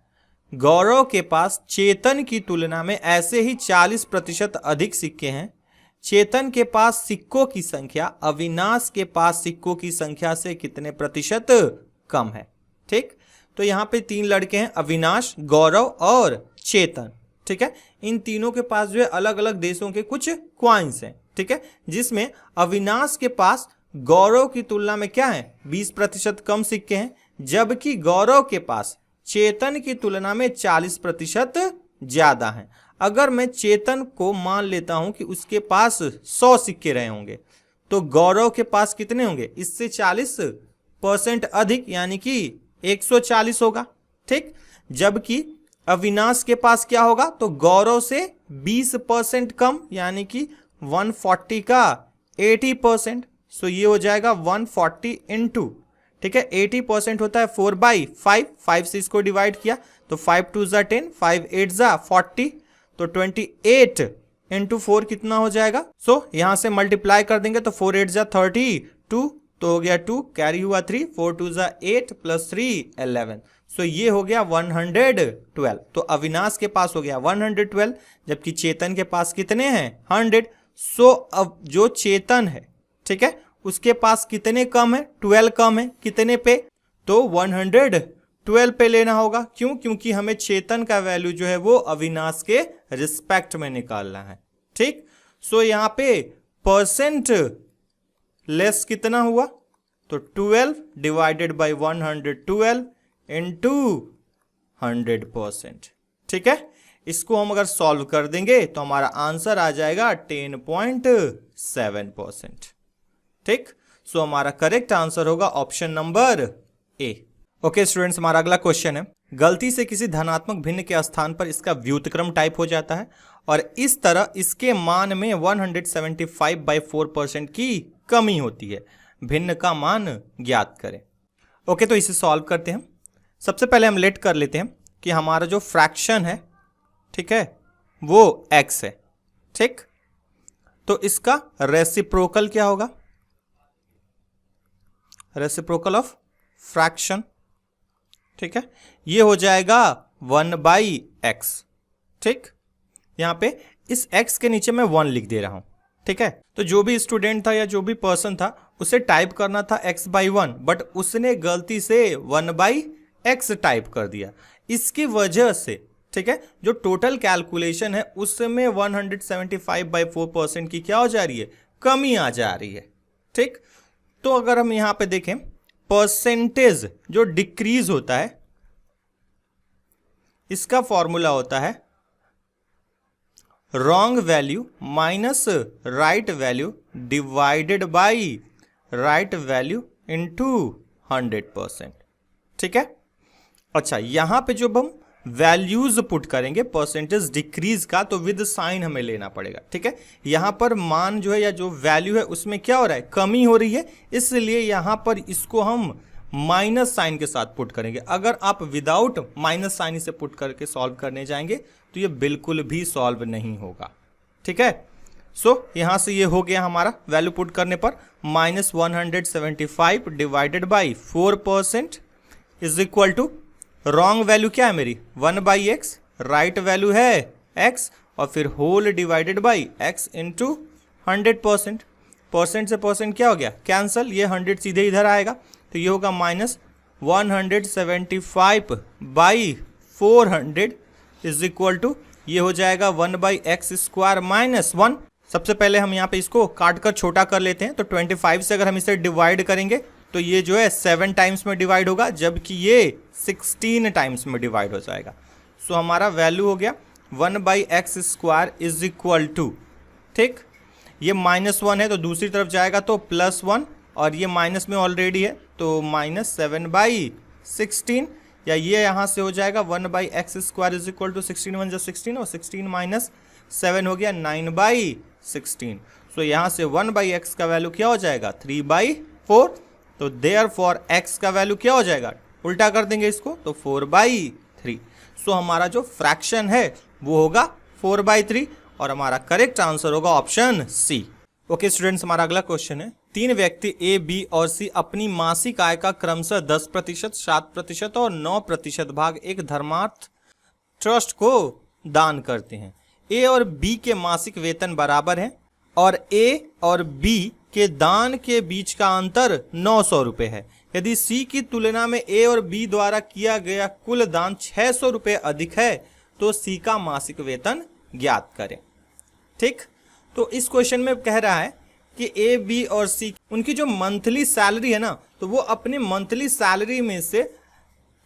गौरव के पास चेतन की तुलना में ऐसे ही 40% अधिक सिक्के हैं। चेतन के पास सिक्कों की संख्या अविनाश के पास सिक्कों की संख्या से कितने प्रतिशत कम है, ठीक। तो यहाँ पे 3 लड़के हैं, अविनाश, गौरव और चेतन, ठीक है। इन तीनों के पास जो है अलग अलग देशों के कुछ क्वाइंस हैं, ठीक है, जिसमें अविनाश के पास गौरव की तुलना में क्या है 20% कम सिक्के हैं, जबकि गौरव के पास चेतन की तुलना में 40% ज्यादा हैं। अगर मैं चेतन को मान लेता हूं कि उसके पास 100 सिक्के रहे होंगे, तो गौरव के पास कितने होंगे, इससे 40% अधिक, यानी कि 140 होगा, ठीक। जबकि अविनाश के पास क्या होगा, तो गौरव से 20% कम, यानी कि 140 का 80%। सो ये हो जाएगा 140 इंटू, ठीक है, 80% होता है 4/5, 5 से इसको डिवाइड किया तो 5 2 जा 10, 5 8 जा 40, तो 28 इंटू 4 कितना हो जाएगा। सो यहां से मल्टीप्लाई कर देंगे तो 4 8 जा 32, तो हो गया 2, कैरी हुआ 3, 4 2 जा 8 प्लस 3 11। सो ये हो गया 112। तो अविनाश के पास हो गया 112, जबकि चेतन के पास कितने हैं 100। सो अब जो चेतन है, ठीक है, उसके पास कितने कम है 12 कम है, कितने पे, तो 112 पे लेना होगा। क्यों? क्योंकि हमें चेतन का वैल्यू जो है वो अविनाश के रिस्पेक्ट में निकालना है। ठीक, सो यहां पे परसेंट लेस कितना हुआ, तो 12 डिवाइडेड बाई 112 इंटू 100%। ठीक है, इसको हम अगर सॉल्व कर देंगे तो हमारा आंसर आ जाएगा 10.7%। ठीक, सो हमारा करेक्ट आंसर होगा option number A. Okay students, हमारा अगला क्वेश्चन है, गलती से किसी धनात्मक भिन्न के स्थान पर इसका व्युत्क्रम टाइप हो जाता है और इस तरह इसके मान में 175/4% की कमी होती है, भिन्न का मान ज्ञात करें। ओके, तो इसे सॉल्व करते हैं। सबसे पहले हम लेट कर लेते हैं कि हमारा जो फ्रैक्शन है, ठीक है, वो x है। ठीक, तो इसका रेसिप्रोकल क्या होगा, रेसिप्रोकल ऑफ फ्रैक्शन, ठीक है, ये हो जाएगा 1/x। ठीक, यहां पे इस x के नीचे मैं 1 लिख दे रहा हूं। ठीक है, तो जो भी स्टूडेंट था या जो भी पर्सन था उसे टाइप करना था x/1, बट उसने गलती से 1/x टाइप कर दिया। इसकी वजह से, ठीक है, जो टोटल कैलकुलेशन है उसमें 175/4% की क्या हो जा रही है, कमी आ जा रही है। ठीक, तो अगर हम यहां पे देखें, परसेंटेज जो डिक्रीज होता है इसका फॉर्मूला होता है wrong value minus right value divided by right value into 100%। ठीक है, अच्छा, यहां पे जब हम वैल्यूज पुट करेंगे परसेंटेज डिक्रीज का, तो विद साइन हमें लेना पड़ेगा। ठीक है, यहां पर मान जो है या जो वैल्यू है उसमें क्या हो रहा है, कमी हो रही है, इसलिए यहां पर इसको हम माइनस साइन के साथ पुट करेंगे। अगर आप विदाउट माइनस साइन इसे पुट करके सॉल्व करने जाएंगे तो ये बिल्कुल भी सॉल्व नहीं होगा। ठीक है, सो यहां से ये हो गया हमारा वैल्यू पुट करने पर -175 divided by 4% is equal to wrong value क्या है मेरी 1/x, राइट वैल्यू है x, और फिर whole divided by x into 100%। Percent से परसेंट क्या हो गया, कैंसल, ये 100 सीधे इधर आएगा, तो ये होगा -175/400 इज इक्वल टू, ये हो जाएगा 1/x² माइनस 1। सबसे पहले हम यहाँ पे इसको काट कर छोटा कर लेते हैं, तो 25 से अगर हम इसे डिवाइड करेंगे तो ये जो है 7 टाइम्स में डिवाइड होगा, जबकि ये 16 टाइम्स में डिवाइड हो जाएगा। सो हमारा वैल्यू हो गया 1/x² इज इक्वल टू, ठीक, ये -1 है तो दूसरी तरफ जाएगा तो +1, और ये माइनस में ऑलरेडी है तो -7/16, या ये यहाँ से हो जाएगा 1/x² इज इक्वल टू 16 1 16, और 16 - 7 हो गया 9/16। सो यहाँ से 1/x का वैल्यू क्या हो जाएगा 3/4, तो देयरफॉर x का वैल्यू क्या हो जाएगा, उल्टा कर देंगे इसको तो 4/3। सो हमारा जो फ्रैक्शन है वो होगा 4/3, और हमारा करेक्ट आंसर होगा ऑप्शन सी। ओके स्टूडेंट्स, हमारा अगला क्वेश्चन है, 3 व्यक्ति ए, बी और सी अपनी मासिक आय का क्रमशः 10%, 7% और 9% भाग एक धर्मार्थ ट्रस्ट को दान करते हैं। ए और बी के मासिक वेतन बराबर हैं और ए और बी के दान के बीच का अंतर 900 रुपये है। यदि सी की तुलना में ए और बी द्वारा किया गया कुल दान 600 रुपये अधिक है तो सी का मासिक वेतन ज्ञात करें। ठीक, तो इस क्वेश्चन में कह रहा है कि ए, बी और सी उनकी जो मंथली सैलरी है ना, तो वो अपने मंथली सैलरी में से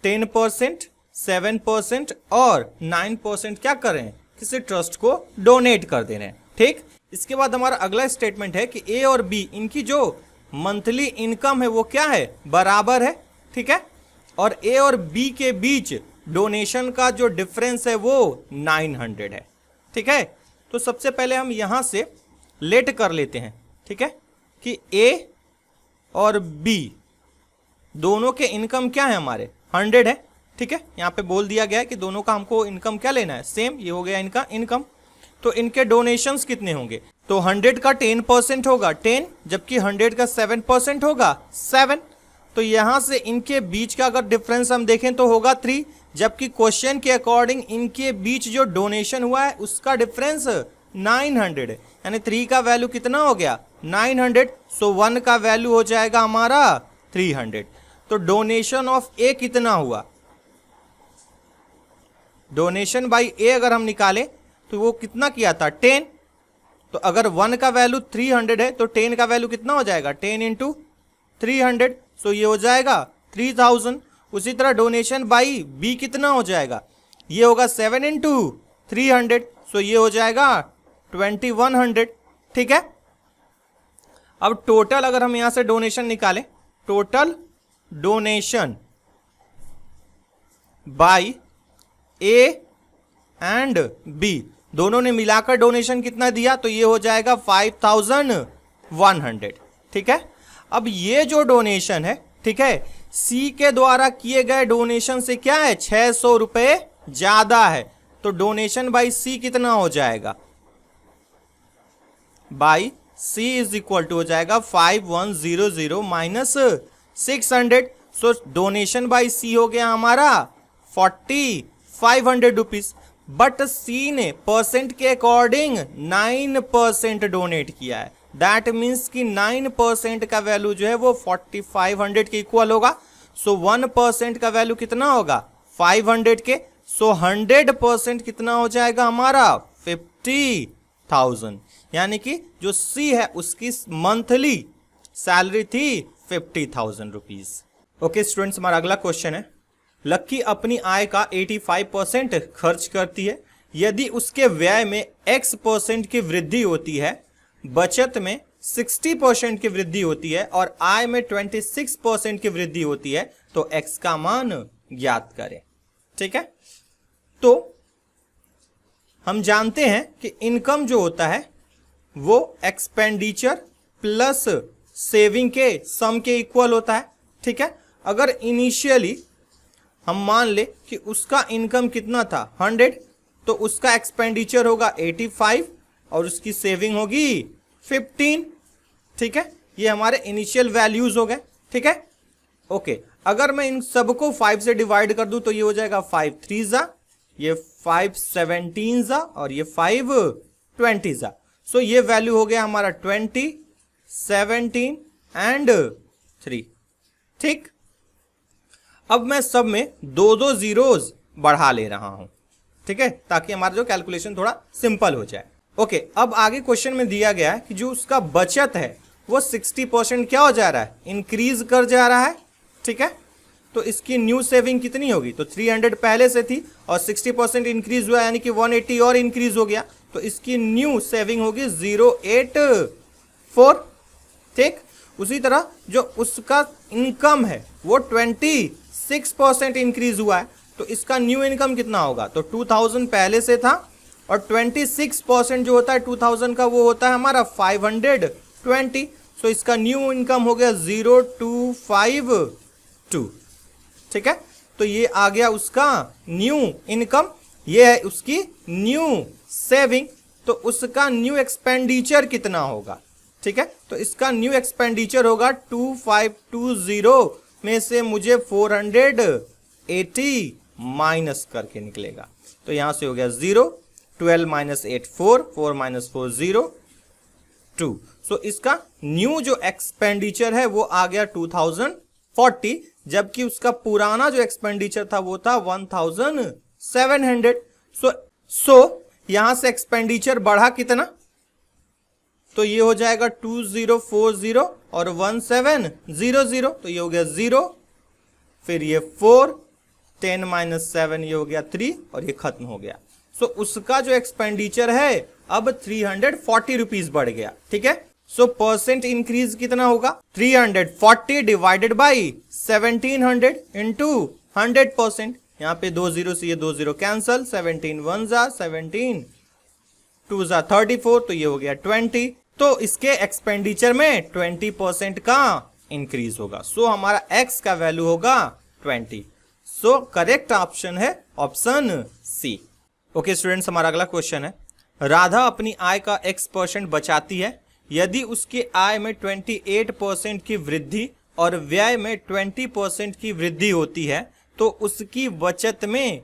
10%, 7% और 9% क्या कर रहे हैं, किसी ट्रस्ट को डोनेट कर दे रहे हैं। ठीक, इसके बाद हमारा अगला स्टेटमेंट है कि ए और बी इनकी जो मंथली इनकम है वो क्या है, बराबर है। ठीक है, और ए और बी के बीच डोनेशन का जो डिफरेंस है वो 900 है। ठीक है, तो सबसे पहले हम यहां से लेट कर लेते हैं, ठीक है, कि ए और बी दोनों के इनकम क्या है, हमारे 100 है। ठीक है, यहां पे बोल दिया गया है कि दोनों का हमको इनकम क्या लेना है, सेम, ये हो गया इनका इनकम। तो इनके डोनेशंस कितने होंगे, तो 100 का 10% होगा 10, जबकि 100 का 7% होगा 7। तो यहां से इनके बीच का अगर डिफरेंस हम देखें तो होगा 3, जबकि क्वेश्चन के अकॉर्डिंग इनके बीच जो डोनेशन हुआ है उसका डिफरेंस 900 है, यानी 3 का वैल्यू कितना हो गया 900। सो 1 का वैल्यू हो जाएगा हमारा 300। तो डोनेशन ऑफ ए कितना हुआ, डोनेशन बाई ए अगर हम निकालें तो वो कितना किया था 10। तो अगर 1 का वैल्यू 300 है तो 10 का वैल्यू कितना हो जाएगा 10 इंटू 300। सो ये हो जाएगा 3000। उसी तरह डोनेशन बाई बी कितना हो जाएगा, ये होगा 7 इंटू 300। सो ये हो जाएगा 2100। ठीक है, अब टोटल अगर हम यहां से डोनेशन निकालें, total donation by A and B दोनों ने मिलाकर डोनेशन कितना दिया, तो ये हो जाएगा 5100। ठीक है, अब ये जो डोनेशन है, ठीक है, सी के द्वारा किए गए डोनेशन से क्या है 600 रुपए ज्यादा है। तो डोनेशन बाई सी कितना हो जाएगा, by C is equal to हो जाएगा 5100 minus 600। So donation by C हो गया हमारा 4500 रुपीज, बट सी ने परसेंट के अकॉर्डिंग 9% डोनेट किया है। दैट मीन्स कि 9% का वैल्यू जो है वो 4500 के इक्वल होगा। सो 1% का वैल्यू कितना होगा 500 के। सो 100% कितना हो जाएगा हमारा 50,000, यानी कि जो सी है उसकी मंथली सैलरी थी 50,000 रुपीज। ओके स्टूडेंट्स, हमारा अगला क्वेश्चन है, लक्की अपनी आय का 85% खर्च करती है। यदि उसके व्यय में x% की वृद्धि होती है, बचत में 60% की वृद्धि होती है और आय में 26% की वृद्धि होती है, तो x का मान ज्ञात करें। ठीक है, तो हम जानते हैं कि इनकम जो होता है वो एक्सपेंडिचर प्लस सेविंग के सम के इक्वल होता है। ठीक है, अगर इनिशियली हम मान ले कि उसका इनकम कितना था 100, तो उसका एक्सपेंडिचर होगा 85 और उसकी सेविंग होगी 15। ठीक है, ये हमारे इनिशियल वैल्यूज हो गए। ठीक है, ओके, अगर मैं इन सबको 5 से डिवाइड कर दूं तो ये हो जाएगा 5 3 जा, ये 5 17 जा और ये 5 20 जा। सो ये वैल्यू हो गया हमारा 20 17 एंड 3। ठीक, अब मैं सब में 2-2 जीरोज बढ़ा ले रहा हूं, ठीक है, ताकि हमारा जो कैलकुलेशन थोड़ा सिंपल हो जाए। ओके, अब आगे क्वेश्चन में दिया गया है कि जो उसका बचत है वो 60% क्या हो जा रहा है, इंक्रीज कर जा रहा है। ठीक है, तो इसकी न्यू सेविंग कितनी होगी, तो 300 पहले से थी और 60% इंक्रीज हुआ, यानी कि 180 और इंक्रीज हो गया, तो इसकी न्यू सेविंग होगी 084। ठीक, उसी तरह जो उसका इनकम है वो 26% इंक्रीज हुआ है, तो इसका न्यू इनकम कितना होगा, तो 2000 पहले से था और 26% जो होता है 2000 का वो होता है हमारा 520। सो इसका न्यू इनकम हो गया 0252। ठीक है, तो ये आ गया उसका न्यू इनकम, ये है उसकी न्यू सेविंग। तो उसका न्यू एक्सपेंडिचर कितना होगा, ठीक है, तो इसका न्यू एक्सपेंडिचर होगा 2520 में से मुझे 480 माइनस करके निकलेगा, तो यहां से हो गया 0, 12 माइनस 8 4, 4 माइनस 4 0 2। सो इसका न्यू जो एक्सपेंडिचर है वो आ गया 2040, जबकि उसका पुराना जो एक्सपेंडिचर था वो था 1700। सो यहां से एक्सपेंडिचर बढ़ा कितना, तो ये हो जाएगा 2040 और 1700, तो ये हो गया 0, फिर ये 4, 10 माइनस 7 ये हो गया 3 और ये खत्म हो गया। सो उसका जो एक्सपेंडिचर है अब 340 रुपीज बढ़ गया। ठीक है, सो परसेंट इंक्रीज कितना होगा, 340 डिवाइडेड बाई 1700 इंटू 100%। यहाँ पे 2 0 से ये 2 0 कैंसल, 17 1 जा 17 2 जा 34, तो ये हो गया 20। तो इसके एक्सपेंडिचर में 20% का इंक्रीज होगा। सो हमारा x का वैल्यू होगा 20। सो करेक्ट ऑप्शन है ऑप्शन सी। ओके स्टूडेंट्स, हमारा अगला क्वेश्चन है, राधा अपनी आय का x% बचाती है। यदि उसके आय में 28% की वृद्धि और व्यय में 20% की वृद्धि होती है तो उसकी बचत में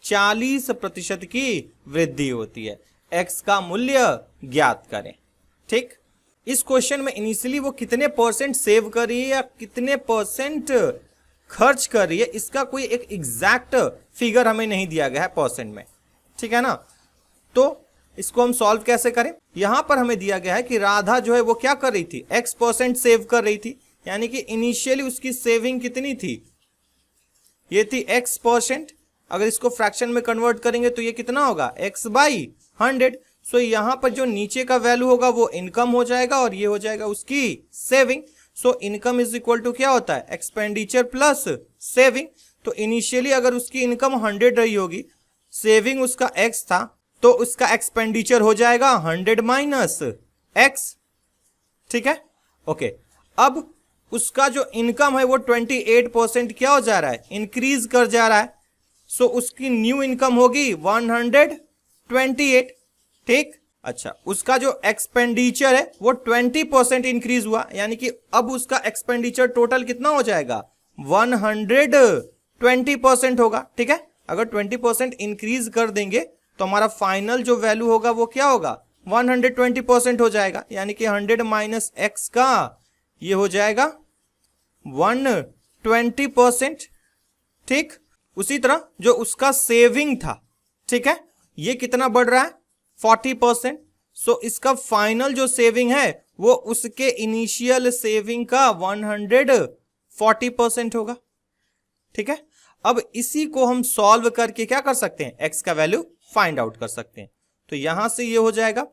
40% की वृद्धि होती है। x का मूल्य ज्ञात करें। ठीक, इस क्वेश्चन में इनिशियली वो कितने परसेंट सेव कर रही है या कितने परसेंट खर्च कर रही है, इसका कोई एक एग्जैक्ट फिगर हमें नहीं दिया गया है परसेंट में। ठीक है ना, तो इसको हम सॉल्व कैसे करें। यहां पर हमें दिया गया है कि राधा जो है वो क्या कर रही थी, x% सेव कर रही थी, यानी कि इनिशियली उसकी सेविंग कितनी थी, ये थी x%। अगर इसको फ्रैक्शन में कन्वर्ट करेंगे तो ये कितना होगा, x/100। सो यहां पर जो नीचे का वैल्यू होगा वो इनकम हो जाएगा और ये हो जाएगा उसकी saving. So income is equal to क्या होता है, एक्सपेंडिचर प्लस सेविंग। तो इनिशियली अगर उसकी इनकम 100 रही होगी, सेविंग उसका x था, तो उसका एक्सपेंडिचर हो जाएगा 100 माइनस x। ठीक है, ओके। अब उसका जो इनकम है वो 28% क्या हो जा रहा है, इंक्रीज कर जा रहा है। सो उसकी न्यू इनकम होगी 128। ठीक, अच्छा, उसका जो एक्सपेंडिचर है वो 20% इंक्रीज हुआ, यानी कि अब उसका एक्सपेंडिचर टोटल कितना हो जाएगा, 120% होगा। ठीक है, अगर 20% इंक्रीज कर देंगे तो हमारा फाइनल जो वैल्यू होगा वो क्या होगा, 120% हो जाएगा, यानी कि 100 माइनस एक्स का ये हो जाएगा 120%। ठीक, उसी तरह जो उसका सेविंग था, ठीक है, ये कितना बढ़ रहा है, 40%। सो इसका फाइनल जो सेविंग है वो उसके इनिशियल सेविंग का 140% होगा। ठीक है, अब इसी को हम सॉल्व करके क्या कर सकते हैं, एक्स का वैल्यू फाइंड आउट कर सकते हैं। तो यहां से ये हो जाएगा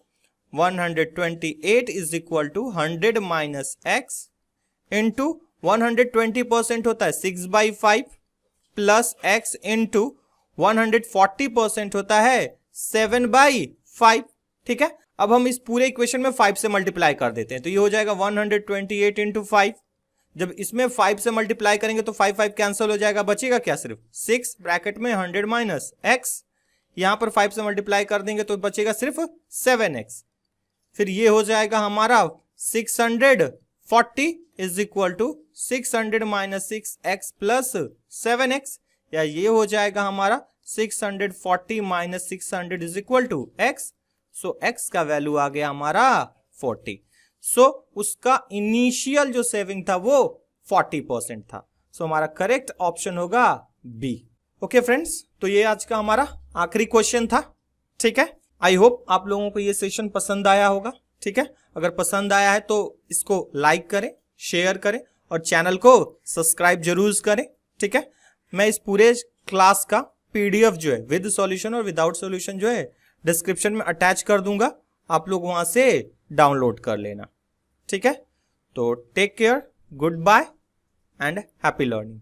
128 is equal to 100 minus X into 120% होता है 6/5 प्लस एक्स इंटू 140% होता है 7/5। ठीक है, अब हम इस पूरे इक्वेशन में 5 से मल्टीप्लाई कर देते हैं, तो ये हो जाएगा 128 इंटू 5। जब इसमें 5 से मल्टीप्लाई करेंगे तो 5 कैंसिल हो जाएगा, बचेगा क्या, सिर्फ 6 ब्रैकेट में 100 माइनस एक्स, यहां पर 5 से मल्टीप्लाई कर देंगे तो बचेगा सिर्फ 7x। फिर ये हो जाएगा हमारा 640 is equal to 600 minus 6x plus 7x, या ये हो जाएगा हमारा 640 minus 600 is equal to x। So x का वैल्यू आ गया हमारा 40। सो उसका इनिशियल जो सेविंग था वो 40% था। सो हमारा करेक्ट ऑप्शन होगा बी। ओके फ्रेंड्स, तो ये आज का हमारा आखिरी क्वेश्चन था। ठीक है, आई होप आप लोगों को ये सेशन पसंद आया होगा। ठीक है, अगर पसंद आया है तो इसको लाइक करें, शेयर करें और चैनल को सब्सक्राइब जरूर करें। ठीक है, मैं इस पूरे क्लास का पीडीएफ जो है विद सॉल्यूशन और विदाउट सॉल्यूशन जो है डिस्क्रिप्शन में अटैच कर दूंगा, आप लोग वहां से डाउनलोड कर लेना। ठीक है, तो take care, goodbye and happy learning.